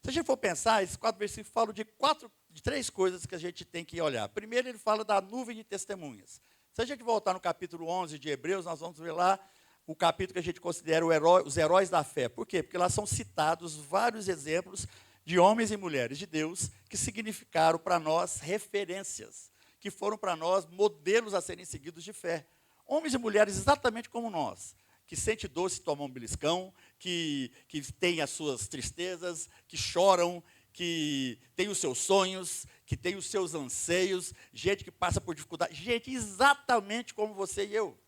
Se a gente for pensar, esses 4 versículos falam de 3 coisas que a gente tem que olhar. Primeiro, ele fala da nuvem de testemunhas. Se a gente voltar no capítulo 11 de Hebreus, nós vamos ver lá o capítulo que a gente considera os heróis da fé. Por quê? Porque lá são citados vários exemplos de homens e mulheres de Deus que significaram para nós referências, que foram para nós modelos a serem seguidos de fé. Homens e mulheres exatamente como nós, que sente dor se toma um beliscão, que tem as suas tristezas, que choram, que tem os seus sonhos, que tem os seus anseios, gente que passa por dificuldade, gente exatamente como você e eu.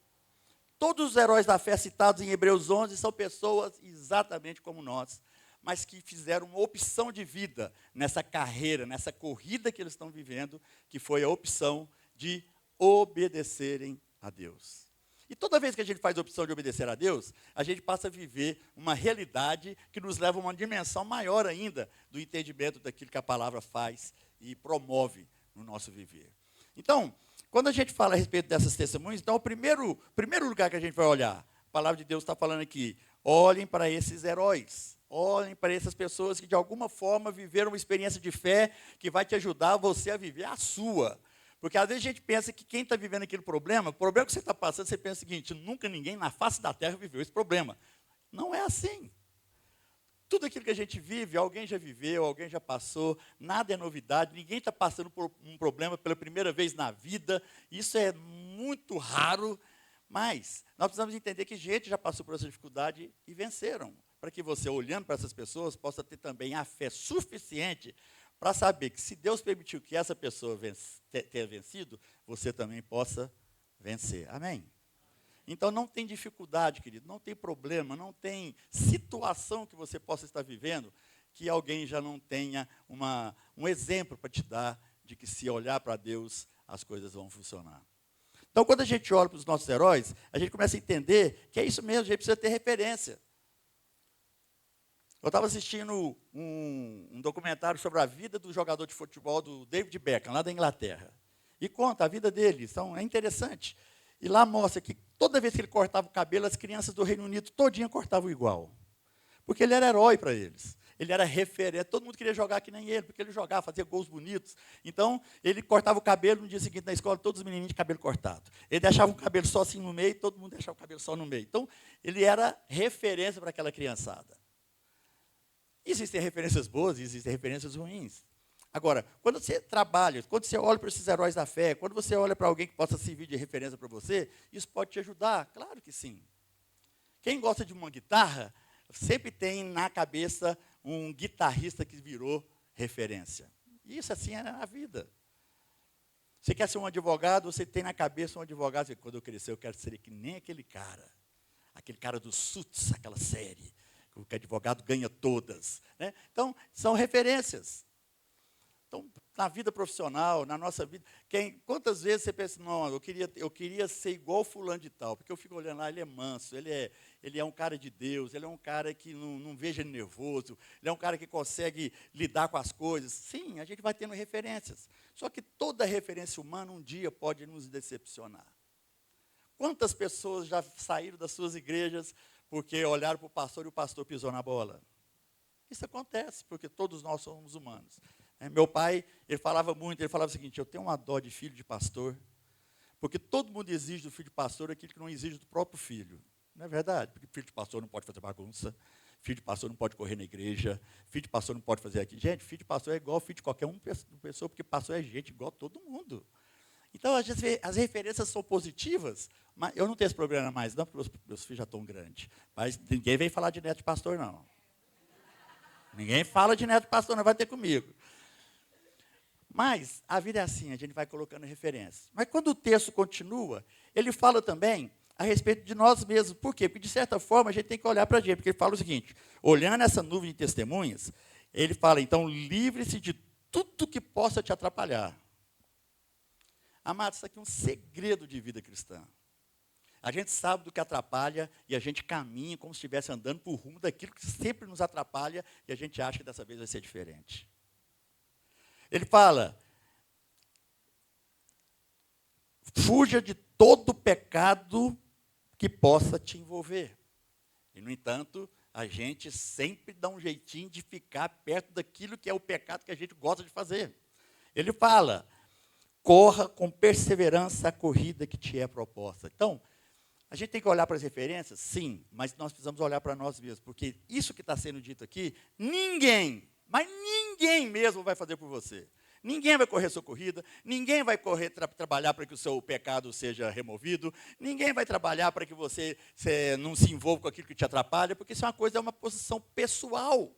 Todos os heróis da fé citados em Hebreus 11 são pessoas exatamente como nós, mas que fizeram uma opção de vida nessa carreira, nessa corrida que eles estão vivendo, que foi a opção de obedecerem a Deus. E toda vez que a gente faz a opção de obedecer a Deus, a gente passa a viver uma realidade que nos leva a uma dimensão maior ainda do entendimento daquilo que a palavra faz e promove no nosso viver. Então, quando a gente fala a respeito dessas testemunhas, então o primeiro lugar que a gente vai olhar, a palavra de Deus está falando aqui, olhem para esses heróis, olhem para essas pessoas que de alguma forma viveram uma experiência de fé que vai te ajudar você a viver a sua. Porque às vezes a gente pensa que quem está vivendo aquele problema, o problema que você está passando, você pensa o seguinte, nunca ninguém na face da terra viveu esse problema. Não é assim. Tudo aquilo que a gente vive, alguém já viveu, alguém já passou, nada é novidade, ninguém está passando por um problema pela primeira vez na vida, isso é muito raro, mas nós precisamos entender que gente já passou por essa dificuldade e venceram, para que você, olhando para essas pessoas, possa ter também a fé suficiente para saber que se Deus permitiu que essa pessoa tenha vencido, você também possa vencer. Amém? Então não tem dificuldade, querido, não tem problema, não tem situação que você possa estar vivendo que alguém já não tenha um exemplo para te dar de que se olhar para Deus, as coisas vão funcionar. Então quando a gente olha para os nossos heróis, a gente começa a entender que é isso mesmo, a gente precisa ter referência. Eu estava assistindo um documentário sobre a vida do jogador de futebol do David Beckham, lá da Inglaterra. E conta a vida dele, é interessante. E lá mostra que toda vez que ele cortava o cabelo, as crianças do Reino Unido todinha cortavam igual. Porque ele era herói para eles. Ele era referência, todo mundo queria jogar que nem ele, porque ele jogava, fazia gols bonitos. Então, ele cortava o cabelo, no dia seguinte na escola, todos os menininhos de cabelo cortado. Ele deixava o cabelo só assim no meio, todo mundo deixava o cabelo só no meio. Então, ele era referência para aquela criançada. Existem referências boas e existem referências ruins. Agora, quando você trabalha, quando você olha para esses heróis da fé, quando você olha para alguém que possa servir de referência para você, isso pode te ajudar? Claro que sim. Quem gosta de uma guitarra, sempre tem na cabeça um guitarrista que virou referência. Isso assim é na vida. Você quer ser um advogado, você tem na cabeça um advogado, você, quando eu crescer eu quero ser que nem aquele cara do Suits, aquela série, que o advogado ganha todas. Né? Então, são referências. Então, na vida profissional, na nossa vida, quantas vezes você pensa, não, eu queria ser igual fulano de tal, porque eu fico olhando lá, ele é manso, ele é um cara de Deus, ele é um cara que não veja ele nervoso, ele é um cara que consegue lidar com as coisas. Sim, a gente vai tendo referências. Só que toda referência humana um dia pode nos decepcionar. Quantas pessoas já saíram das suas igrejas porque olharam para o pastor e o pastor pisou na bola? Isso acontece, porque todos nós somos humanos. Meu pai, ele falava o seguinte, eu tenho uma dó de filho de pastor, porque todo mundo exige do filho de pastor aquilo que não exige do próprio filho. Não é verdade? Porque filho de pastor não pode fazer bagunça, filho de pastor não pode correr na igreja, filho de pastor não pode fazer aquilo. Gente, filho de pastor é igual filho de qualquer pessoa, porque pastor é gente igual a todo mundo. Então, as referências são positivas, mas eu não tenho esse problema mais, não, porque meus filhos já estão grandes. Mas ninguém vem falar de neto de pastor, não. Ninguém fala de neto de pastor, não vai ter comigo. Mas a vida é assim, a gente vai colocando referências. Mas quando o texto continua, ele fala também a respeito de nós mesmos. Por quê? Porque, de certa forma, a gente tem que olhar para a gente. Porque ele fala o seguinte, olhando essa nuvem de testemunhas, ele fala, então, livre-se de tudo que possa te atrapalhar. Amados, isso aqui é um segredo de vida cristã. A gente sabe do que atrapalha e a gente caminha como se estivesse andando por rumo daquilo que sempre nos atrapalha e a gente acha que dessa vez vai ser diferente. Ele fala, fuja de todo pecado que possa te envolver. E, no entanto, a gente sempre dá um jeitinho de ficar perto daquilo que é o pecado que a gente gosta de fazer. Ele fala, corra com perseverança a corrida que te é proposta. Então, a gente tem que olhar para as referências? Sim, mas nós precisamos olhar para nós mesmos, porque isso que está sendo dito aqui, ninguém Mas ninguém mesmo vai fazer por você. Ninguém vai correr sua corrida, ninguém vai correr trabalhar para que o seu pecado seja removido, ninguém vai trabalhar para que você não se envolva com aquilo que te atrapalha, porque isso é uma posição pessoal.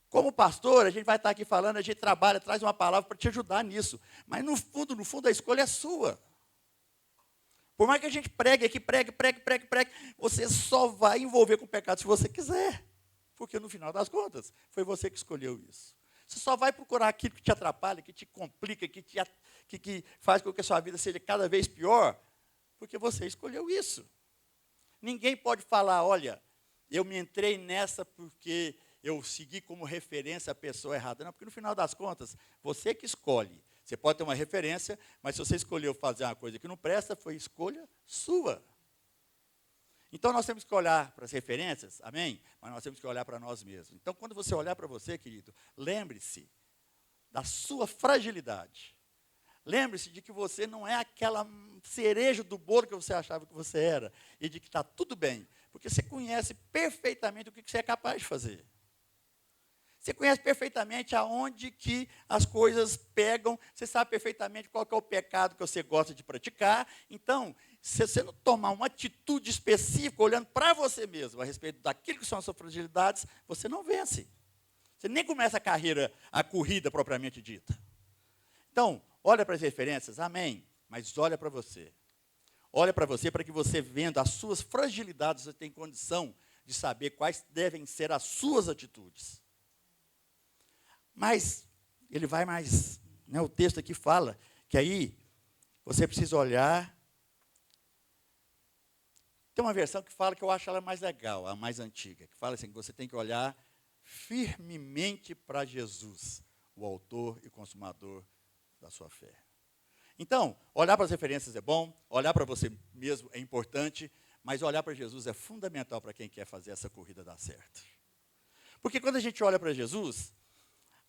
Como pastor, a gente vai estar aqui falando, a gente trabalha, traz uma palavra para te ajudar nisso. Mas no fundo, a escolha é sua. Por mais que a gente pregue aqui, pregue, você só vai envolver com o pecado se você quiser. Porque no final das contas, foi você que escolheu isso. Você só vai procurar aquilo que te atrapalha, que te complica, que faz com que a sua vida seja cada vez pior, porque você escolheu isso. Ninguém pode falar, olha, eu me entrei nessa porque eu segui como referência a pessoa errada. Não, porque no final das contas, você que escolhe. Você pode ter uma referência, mas se você escolheu fazer uma coisa que não presta, foi escolha sua. Então, nós temos que olhar para as referências, amém? Mas nós temos que olhar para nós mesmos. Então, quando você olhar para você, querido, lembre-se da sua fragilidade. Lembre-se de que você não é aquela cereja do bolo que você achava que você era. E de que está tudo bem. Porque você conhece perfeitamente o que você é capaz de fazer. Você conhece perfeitamente aonde que as coisas pegam, você sabe perfeitamente qual que é o pecado que você gosta de praticar. Então, se você não tomar uma atitude específica, olhando para você mesmo, a respeito daquilo que são as suas fragilidades, você não vence. Você nem começa a corrida propriamente dita. Então, olha para as referências, amém, mas olha para você. Olha para você para que você, vendo as suas fragilidades, você tenha condição de saber quais devem ser as suas atitudes. Mas ele vai mais, né, o texto aqui fala que aí você precisa olhar. Tem uma versão que fala que eu acho ela mais legal, a mais antiga, que fala assim, que você tem que olhar firmemente para Jesus, o autor e consumador da sua fé. Então, olhar para as referências é bom, olhar para você mesmo é importante, mas olhar para Jesus é fundamental para quem quer fazer essa corrida dar certo. Porque quando a gente olha para Jesus,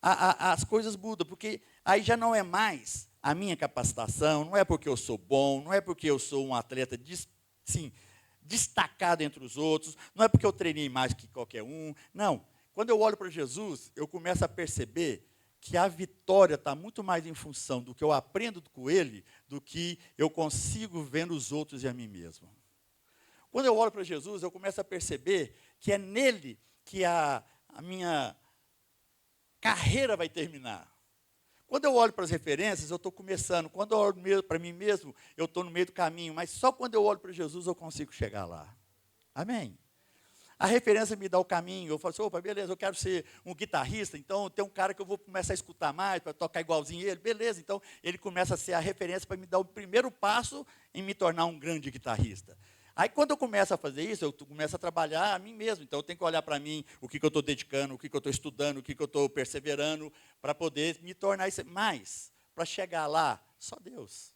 as coisas mudam, porque aí já não é mais a minha capacitação, não é porque eu sou bom, não é porque eu sou um atleta destacado entre os outros, não é porque eu treinei mais que qualquer um, não. Quando eu olho para Jesus, eu começo a perceber que a vitória está muito mais em função do que eu aprendo com ele, do que eu consigo ver nos outros e a mim mesmo. Quando eu olho para Jesus, eu começo a perceber que é nele que a minha carreira vai terminar. Quando eu olho para as referências, eu estou começando. Quando eu olho para mim mesmo, eu estou no meio do caminho. Mas só quando eu olho para Jesus, eu consigo chegar lá. Amém? A referência me dá o caminho. Eu falo assim, opa, beleza, eu quero ser um guitarrista, então tem um cara que eu vou começar a escutar mais, para tocar igualzinho ele. Beleza, então ele começa a ser a referência para me dar o primeiro passo em me tornar um grande guitarrista. Aí, quando eu começo a fazer isso, eu começo a trabalhar a mim mesmo. Então, eu tenho que olhar para mim, o que eu estou dedicando, o que eu estou estudando, o que eu estou perseverando, para poder me tornar isso. Mas, para chegar lá, só Deus.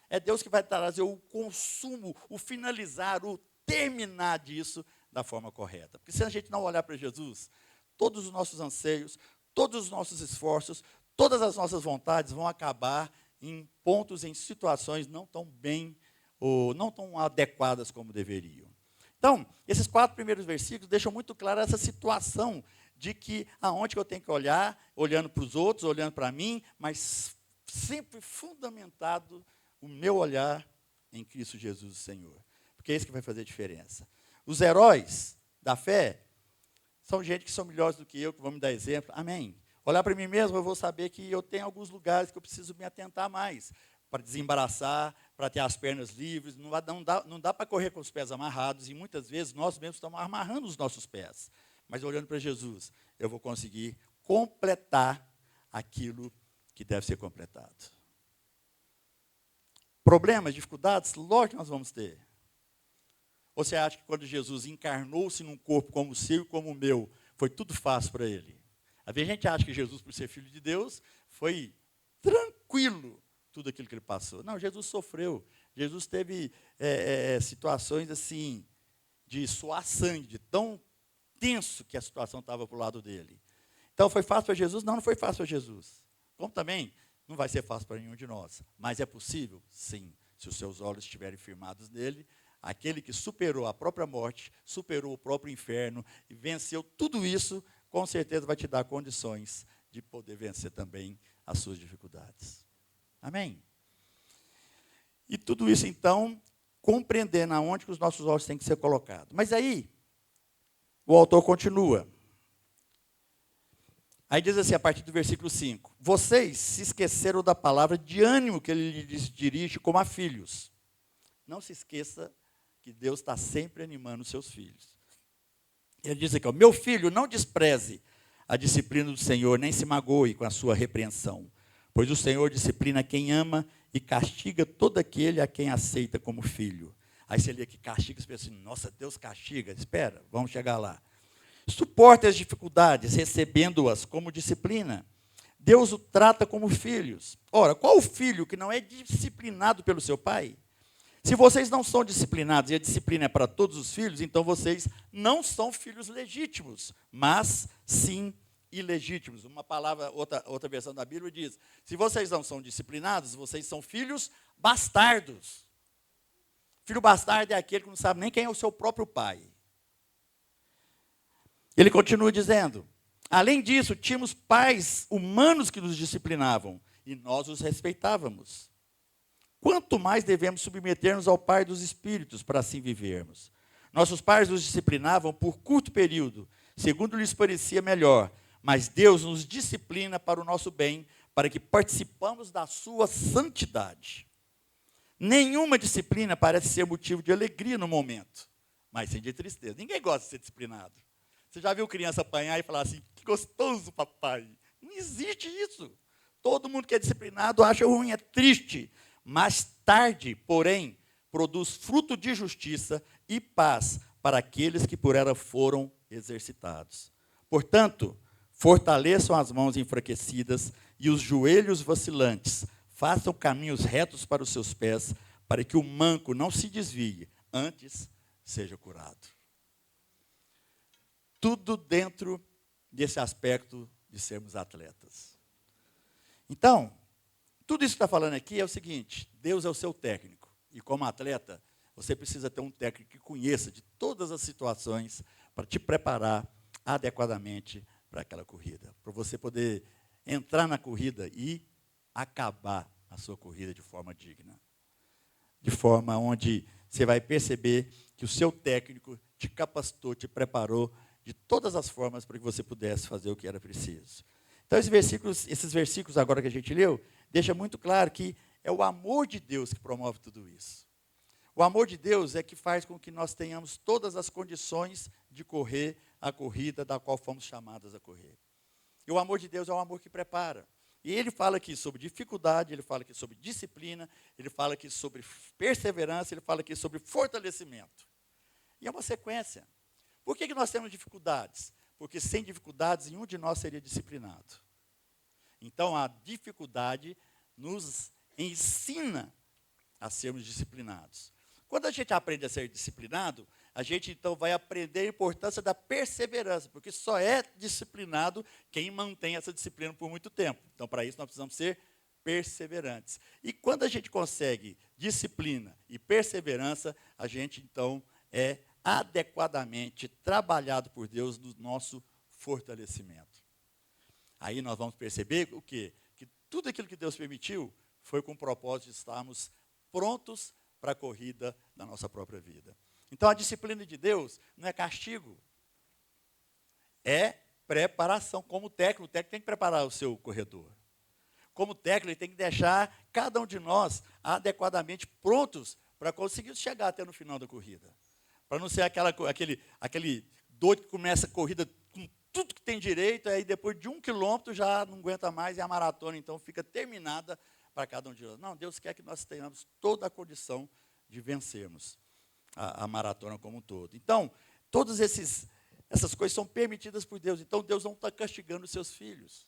É Deus que vai trazer o consumo, o finalizar, o terminar disso da forma correta. Porque se a gente não olhar para Jesus, todos os nossos anseios, todos os nossos esforços, todas as nossas vontades vão acabar em pontos, em situações não tão bem ou não tão adequadas como deveriam. Então, esses 4 primeiros versículos deixam muito clara essa situação de que aonde que eu tenho que olhar, olhando para os outros, olhando para mim, mas sempre fundamentado o meu olhar em Cristo Jesus, o Senhor. Porque é isso que vai fazer diferença. Os heróis da fé são gente que são melhores do que eu, que vão me dar exemplo. Amém. Olhar para mim mesmo, eu vou saber que eu tenho alguns lugares que eu preciso me atentar mais, para desembaraçar, para ter as pernas livres. Não dá para correr com os pés amarrados, e muitas vezes nós mesmos estamos amarrando os nossos pés. Mas olhando para Jesus, eu vou conseguir completar aquilo que deve ser completado. Problemas, dificuldades, lógico que nós vamos ter. Ou você acha que quando Jesus encarnou-se num corpo como o seu e como o meu, foi tudo fácil para ele? Às vezes a gente acha que Jesus, por ser filho de Deus, foi tranquilo tudo aquilo que ele passou. Não, Jesus sofreu. Jesus teve situações assim, de suar sangue, de tão tenso que a situação estava para o lado dele. Então, foi fácil para Jesus? Não, não foi fácil para Jesus. Como também não vai ser fácil para nenhum de nós. Mas é possível? Sim. Se os seus olhos estiverem firmados nele, aquele que superou a própria morte, superou o próprio inferno e venceu tudo isso, com certeza vai te dar condições de poder vencer também as suas dificuldades. Amém? E tudo isso, então, compreendendo aonde que os nossos olhos têm que ser colocados. Mas aí, o autor continua. Aí diz assim, a partir do versículo 5. Vocês se esqueceram da palavra de ânimo que ele lhes dirige como a filhos. Não se esqueça que Deus está sempre animando os seus filhos. Ele diz aqui, ó, meu filho, não despreze a disciplina do Senhor, nem se magoe com a sua repreensão. Pois o Senhor disciplina quem ama e castiga todo aquele a quem aceita como filho. Aí você lê que castiga, você pensa assim, nossa, Deus castiga. Espera, vamos chegar lá. Suporte as dificuldades, recebendo-as como disciplina. Deus o trata como filhos. Ora, qual o filho que não é disciplinado pelo seu pai? Se vocês não são disciplinados e a disciplina é para todos os filhos, então vocês não são filhos legítimos, mas sim ilegítimos. Uma palavra, outra versão da Bíblia diz, se vocês não são disciplinados, vocês são filhos bastardos. Filho bastardo é aquele que não sabe nem quem é o seu próprio pai. Ele continua dizendo, além disso, tínhamos pais humanos que nos disciplinavam, e nós os respeitávamos. Quanto mais devemos submeter-nos ao Pai dos Espíritos, para assim vivermos. Nossos pais nos disciplinavam por curto período, segundo lhes parecia melhor, mas Deus nos disciplina para o nosso bem, para que participamos da sua santidade. Nenhuma disciplina parece ser motivo de alegria no momento, mas sim de tristeza. Ninguém gosta de ser disciplinado. Você já viu criança apanhar e falar assim, que gostoso, papai? Não existe isso. Todo mundo que é disciplinado acha ruim, é triste. Mais tarde, porém, produz fruto de justiça e paz para aqueles que por ela foram exercitados. Portanto, fortaleçam as mãos enfraquecidas e os joelhos vacilantes. Façam caminhos retos para os seus pés, para que o manco não se desvie, antes seja curado. Tudo dentro desse aspecto de sermos atletas. Então, tudo isso que está falando aqui é o seguinte, Deus é o seu técnico. E como atleta, você precisa ter um técnico que conheça de todas as situações para te preparar adequadamente para aquela corrida. Para você poder entrar na corrida e acabar a sua corrida de forma digna. De forma onde você vai perceber que o seu técnico te capacitou, te preparou de todas as formas para que você pudesse fazer o que era preciso. Então, esses versículos agora que a gente leu, deixa muito claro que é o amor de Deus que promove tudo isso. O amor de Deus é que faz com que nós tenhamos todas as condições de correr a corrida da qual fomos chamados a correr. E o amor de Deus é um amor que prepara. E ele fala aqui sobre dificuldade, ele fala aqui sobre disciplina, ele fala aqui sobre perseverança, ele fala aqui sobre fortalecimento. E é uma sequência. Por que nós temos dificuldades? Porque sem dificuldades, nenhum de nós seria disciplinado. Então, a dificuldade nos ensina a sermos disciplinados. Quando a gente aprende a ser disciplinado, a gente então vai aprender a importância da perseverança, porque só é disciplinado quem mantém essa disciplina por muito tempo. Então, para isso, nós precisamos ser perseverantes. E quando a gente consegue disciplina e perseverança, a gente então é adequadamente trabalhado por Deus no nosso fortalecimento. Aí nós vamos perceber o quê? Que tudo aquilo que Deus permitiu foi com o propósito de estarmos prontos para a corrida da nossa própria vida. Então a disciplina de Deus não é castigo, é preparação. Como técnico, o técnico tem que preparar o seu corredor. Como técnico, ele tem que deixar cada um de nós adequadamente prontos para conseguir chegar até no final da corrida. Para não ser aquele doido que começa a corrida com tudo que tem direito, aí depois de 1 quilômetro já não aguenta mais, e a maratona então fica terminada para cada um de nós. Não, Deus quer que nós tenhamos toda a condição de vencermos a maratona como um todo. Então, todas essas coisas são permitidas por Deus. Então, Deus não está castigando os seus filhos.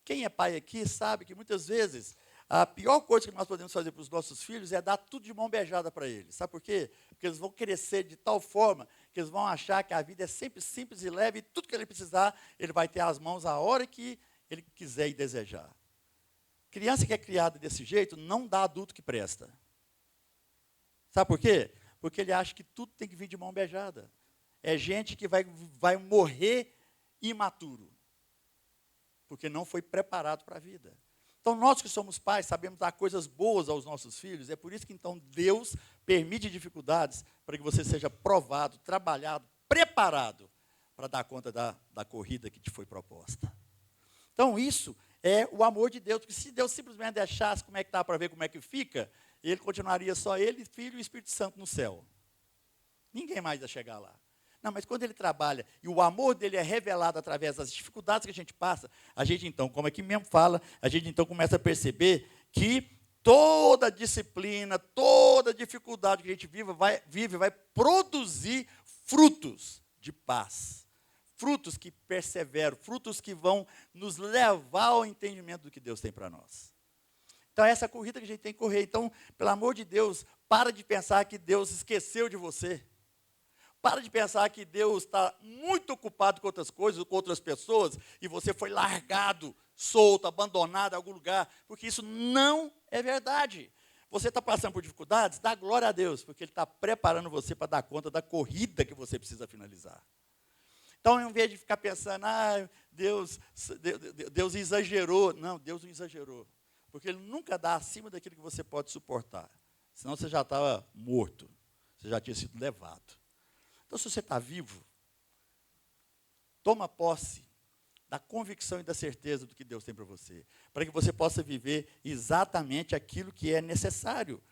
Quem é pai aqui sabe que muitas vezes a pior coisa que nós podemos fazer para os nossos filhos é dar tudo de mão beijada para eles. Sabe por quê? Porque eles vão crescer de tal forma que eles vão achar que a vida é sempre simples e leve, e tudo que ele precisar, ele vai ter as mãos a hora que ele quiser e desejar. Criança que é criada desse jeito não dá adulto que presta. Sabe por quê? Porque ele acha que tudo tem que vir de mão beijada. É gente que vai morrer imaturo, porque não foi preparado para a vida. Então, nós que somos pais, sabemos dar coisas boas aos nossos filhos, é por isso que, então, Deus permite dificuldades para que você seja provado, trabalhado, preparado para dar conta da corrida que te foi proposta. Então, isso é o amor de Deus, porque se Deus simplesmente deixasse como é que está para ver como é que fica, ele continuaria só ele, Filho e Espírito Santo no céu. Ninguém mais ia chegar lá. Não, mas quando ele trabalha e o amor dele é revelado através das dificuldades que a gente passa, a gente então, como aqui mesmo fala, a gente então começa a perceber que toda disciplina, toda dificuldade que a gente vive vai produzir frutos de paz. Frutos que perseveram, frutos que vão nos levar ao entendimento do que Deus tem para nós. Então, é essa corrida que a gente tem que correr. Então, pelo amor de Deus, para de pensar que Deus esqueceu de você. Para de pensar que Deus está muito ocupado com outras coisas, com outras pessoas, e você foi largado, solto, abandonado em algum lugar, porque isso não é verdade. Você está passando por dificuldades? Dá glória a Deus, porque Ele está preparando você para dar conta da corrida que você precisa finalizar. Então, em vez de ficar pensando, Deus exagerou. Não, Deus não exagerou. Porque Ele nunca dá acima daquilo que você pode suportar. Senão você já estava morto. Você já tinha sido levado. Então, se você está vivo, toma posse da convicção e da certeza do que Deus tem para você. Para que você possa viver exatamente aquilo que é necessário.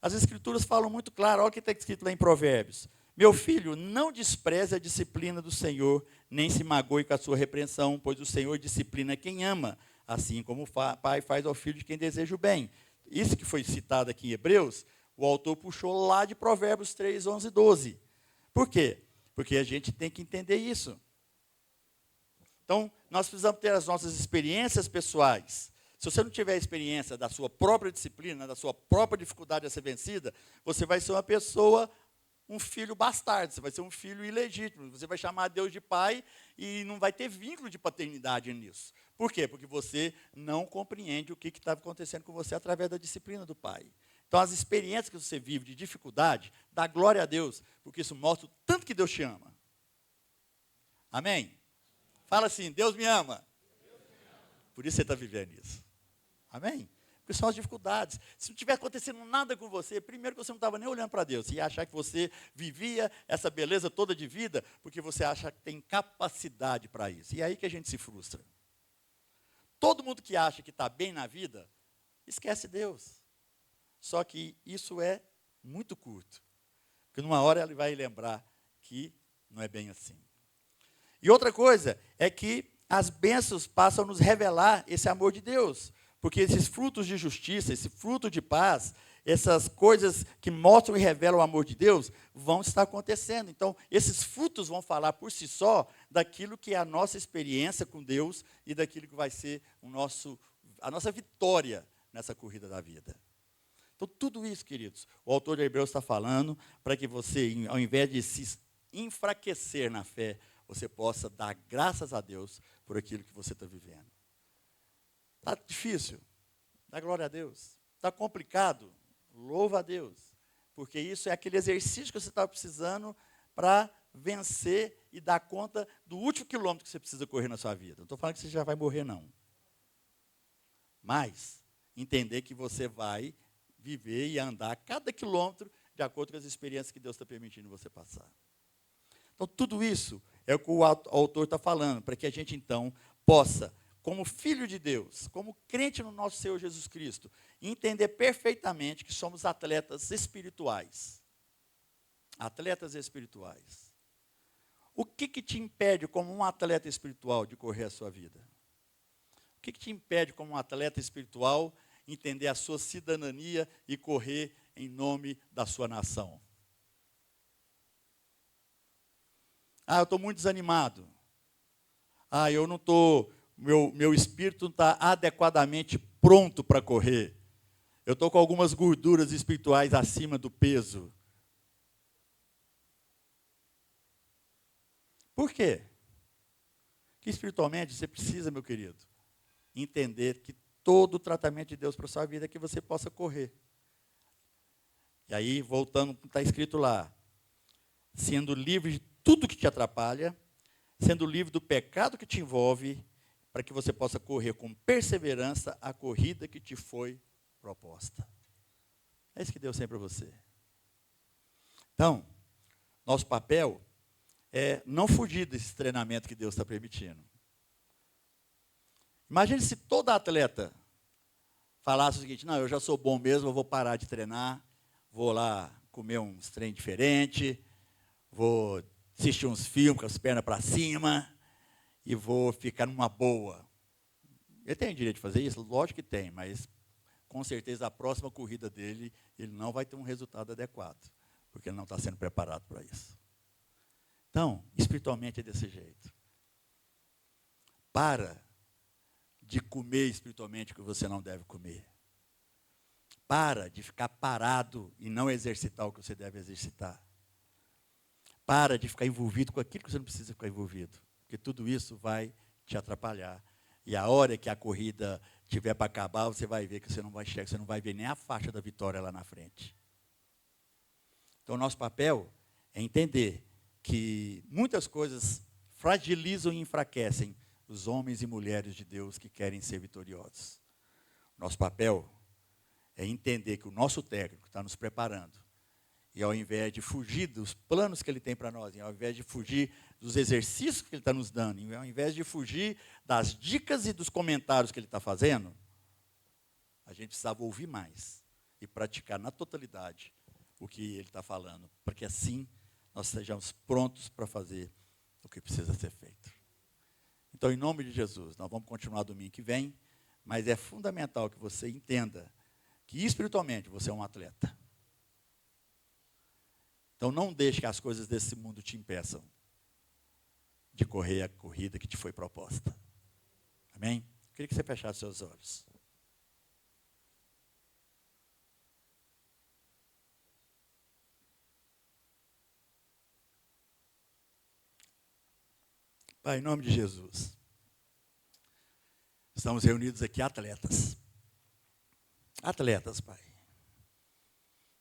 As Escrituras falam muito claro, olha o que está escrito lá em Provérbios. Meu filho, não despreze a disciplina do Senhor, nem se magoe com a sua repreensão, pois o Senhor disciplina quem ama, assim como o pai faz ao filho de quem deseja o bem. Isso que foi citado aqui em Hebreus, o autor puxou lá de Provérbios 3, 11 e 12. Por quê? Porque a gente tem que entender isso. Então, nós precisamos ter as nossas experiências pessoais. Se você não tiver a experiência da sua própria disciplina, da sua própria dificuldade a ser vencida, você vai ser uma pessoa, um filho bastardo, você vai ser um filho ilegítimo, você vai chamar Deus de pai e não vai ter vínculo de paternidade nisso. Por quê? Porque você não compreende o que está acontecendo com você através da disciplina do pai. Então, as experiências que você vive de dificuldade, dá glória a Deus, porque isso mostra o tanto que Deus te ama. Amém? Fala assim, Deus me ama. Por isso você está vivendo isso. Amém? Porque são as dificuldades. Se não estiver acontecendo nada com você, primeiro que você não estava nem olhando para Deus, você ia achar que você vivia essa beleza toda de vida, porque você acha que tem capacidade para isso. E é aí que a gente se frustra. Todo mundo que acha que está bem na vida, esquece Deus. Só que isso é muito curto. Porque numa hora ele vai lembrar que não é bem assim. E outra coisa é que as bênçãos passam a nos revelar esse amor de Deus. Porque esses frutos de justiça, esse fruto de paz, essas coisas que mostram e revelam o amor de Deus, vão estar acontecendo. Então, esses frutos vão falar por si só daquilo que é a nossa experiência com Deus e daquilo que vai ser a nossa vitória nessa corrida da vida. Então, tudo isso, queridos, o autor de Hebreus está falando para que você, ao invés de se enfraquecer na fé, você possa dar graças a Deus por aquilo que você está vivendo. Está difícil? Dá glória a Deus. Está complicado? Louva a Deus. Porque isso é aquele exercício que você está precisando para vencer e dar conta do último quilômetro que você precisa correr na sua vida. Não estou falando que você já vai morrer, não. Mas entender que você vai viver e andar cada quilômetro de acordo com as experiências que Deus está permitindo você passar. Então, tudo isso é o que o autor está falando, para que a gente, então, possa, como filho de Deus, como crente no nosso Senhor Jesus Cristo, entender perfeitamente que somos atletas espirituais. Atletas espirituais. O que te impede, como um atleta espiritual, de correr a sua vida? O que te impede, como um atleta espiritual, entender a sua cidadania e correr em nome da sua nação? Eu estou muito desanimado. Eu não estou, meu espírito não está adequadamente pronto para correr. Eu estou com algumas gorduras espirituais acima do peso. Por quê? Que espiritualmente você precisa, meu querido, entender que todo o tratamento de Deus para a sua vida é que você possa correr. E aí, voltando, está escrito lá, sendo livre de tudo que te atrapalha, sendo livre do pecado que te envolve, para que você possa correr com perseverança a corrida que te foi proposta. É isso que Deus tem para você. Então, nosso papel é não fugir desse treinamento que Deus está permitindo. Imagine se todo atleta falasse o seguinte: não, eu já sou bom mesmo, eu vou parar de treinar, vou lá comer uns trem diferente, vou assistir uns filmes com as pernas para cima e vou ficar numa boa. Ele tem o direito de fazer isso? Lógico que tem, mas com certeza a próxima corrida dele, ele não vai ter um resultado adequado, porque ele não está sendo preparado para isso. Então, espiritualmente é desse jeito. Para de comer espiritualmente o que você não deve comer. Para de ficar parado e não exercitar o que você deve exercitar. Para de ficar envolvido com aquilo que você não precisa ficar envolvido, porque tudo isso vai te atrapalhar. E a hora que a corrida tiver para acabar, você vai ver que você não vai chegar, você não vai ver nem a faixa da vitória lá na frente. Então, o nosso papel é entender que muitas coisas fragilizam e enfraquecem os homens e mulheres de Deus que querem ser vitoriosos. Nosso papel é entender que o nosso técnico está nos preparando. E ao invés de fugir dos planos que ele tem para nós, e ao invés de fugir dos exercícios que ele está nos dando, e ao invés de fugir das dicas e dos comentários que ele está fazendo, a gente precisava ouvir mais e praticar na totalidade o que ele está falando, para que assim nós sejamos prontos para fazer o que precisa ser feito. Então, em nome de Jesus, nós vamos continuar domingo que vem, mas é fundamental que você entenda que espiritualmente você é um atleta. Então, não deixe que as coisas desse mundo te impeçam de correr a corrida que te foi proposta. Amém? Eu queria que você fechasse seus olhos. Pai, em nome de Jesus, estamos reunidos aqui atletas. Atletas, Pai.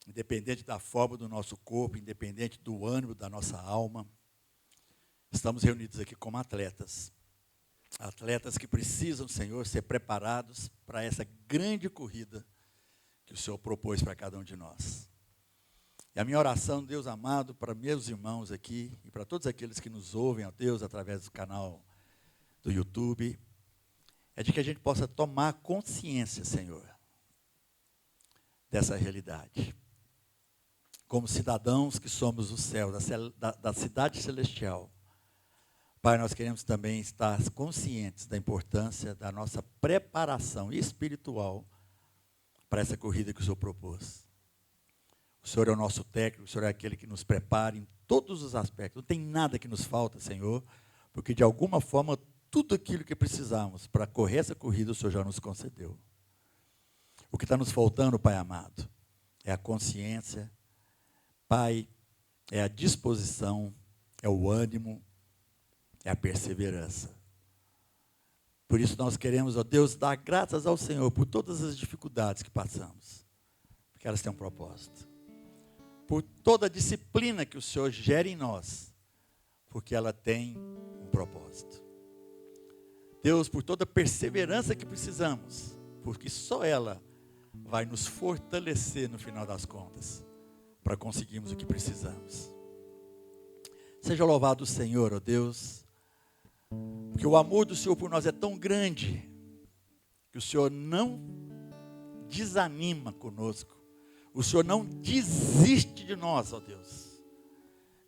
Independente da forma do nosso corpo, independente do ânimo da nossa alma, estamos reunidos aqui como atletas. Atletas que precisam, Senhor, ser preparados para essa grande corrida que o Senhor propôs para cada um de nós. E a minha oração, Deus amado, para meus irmãos aqui e para todos aqueles que nos ouvem, ó Deus, através do canal do YouTube, é de que a gente possa tomar consciência, Senhor, dessa realidade. Como cidadãos que somos do céu, da cidade celestial, Pai, nós queremos também estar conscientes da importância da nossa preparação espiritual para essa corrida que o Senhor propôs. O Senhor é o nosso técnico, o Senhor é aquele que nos prepara em todos os aspectos. Não tem nada que nos falta, Senhor, porque de alguma forma tudo aquilo que precisamos para correr essa corrida o Senhor já nos concedeu. O que está nos faltando, Pai amado, é a consciência, Pai, é a disposição, é o ânimo, é a perseverança. Por isso nós queremos, ó Deus, dar graças ao Senhor por todas as dificuldades que passamos, porque elas têm um propósito. Por toda a disciplina que o Senhor gera em nós, porque ela tem um propósito. Deus, por toda a perseverança que precisamos, porque só ela vai nos fortalecer no final das contas, para conseguirmos o que precisamos. Seja louvado o Senhor, ó Deus, porque o amor do Senhor por nós é tão grande, que o Senhor não desanima conosco, o Senhor não desiste de nós, ó Deus.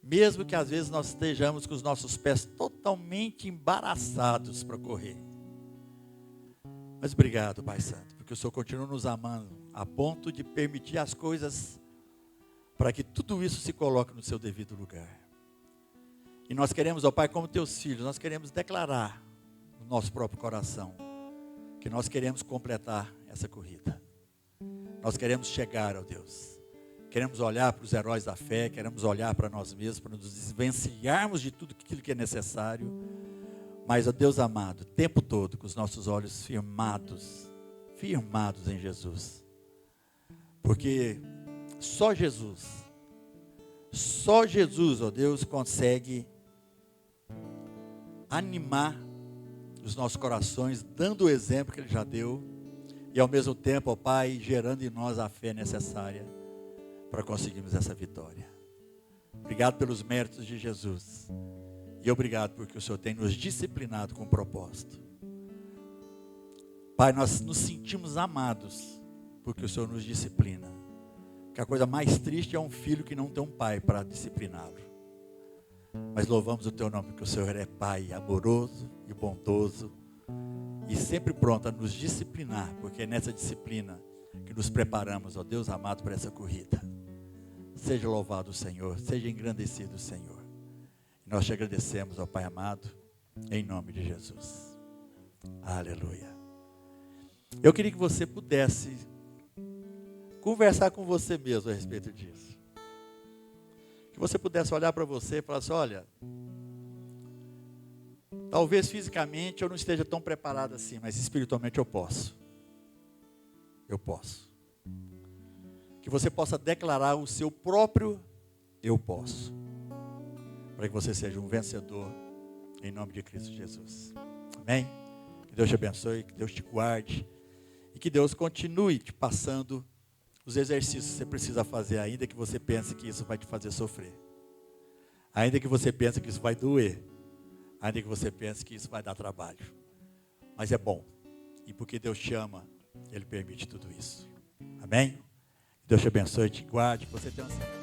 Mesmo que às vezes nós estejamos com os nossos pés totalmente embaraçados para correr. Mas obrigado, Pai Santo, porque o Senhor continua nos amando, a ponto de permitir as coisas para que tudo isso se coloque no seu devido lugar. E nós queremos, ó Pai, como teus filhos, nós queremos declarar no nosso próprio coração que nós queremos completar essa corrida. Nós queremos chegar, ó Deus. Queremos olhar para os heróis da fé, queremos olhar para nós mesmos, para nos desvencilharmos de tudo aquilo que é necessário. Mas, ó Deus amado, o tempo todo com os nossos olhos firmados em Jesus. Porque só Jesus, ó Deus, consegue animar os nossos corações, dando o exemplo que Ele já deu, e ao mesmo tempo, ó Pai, gerando em nós a fé necessária para conseguirmos essa vitória. Obrigado pelos méritos de Jesus, e obrigado porque o Senhor tem nos disciplinado com propósito. Pai, nós nos sentimos amados porque o Senhor nos disciplina. Que a coisa mais triste é um filho que não tem um pai para discipliná-lo. Mas louvamos o Teu nome, porque o Senhor é Pai amoroso e bondoso e sempre pronto a nos disciplinar, porque é nessa disciplina que nos preparamos, ó Deus amado, para essa corrida. Seja louvado o Senhor, seja engrandecido o Senhor. E nós te agradecemos, ó Pai amado, em nome de Jesus. Aleluia. Eu queria que você pudesse conversar com você mesmo a respeito disso. Que você pudesse olhar para você e falar assim: olha, talvez fisicamente eu não esteja tão preparado assim, mas espiritualmente eu posso. Eu posso. Que você possa declarar o seu próprio eu posso. Para que você seja um vencedor em nome de Cristo Jesus. Amém? Que Deus te abençoe, que Deus te guarde. E que Deus continue te passando os exercícios que você precisa fazer, ainda que você pense que isso vai te fazer sofrer. Ainda que você pense que isso vai doer. Ainda que você pense que isso vai dar trabalho. Mas é bom. E porque Deus te ama, Ele permite tudo isso. Amém? Deus te abençoe, te guarde, que você tenha uma semana.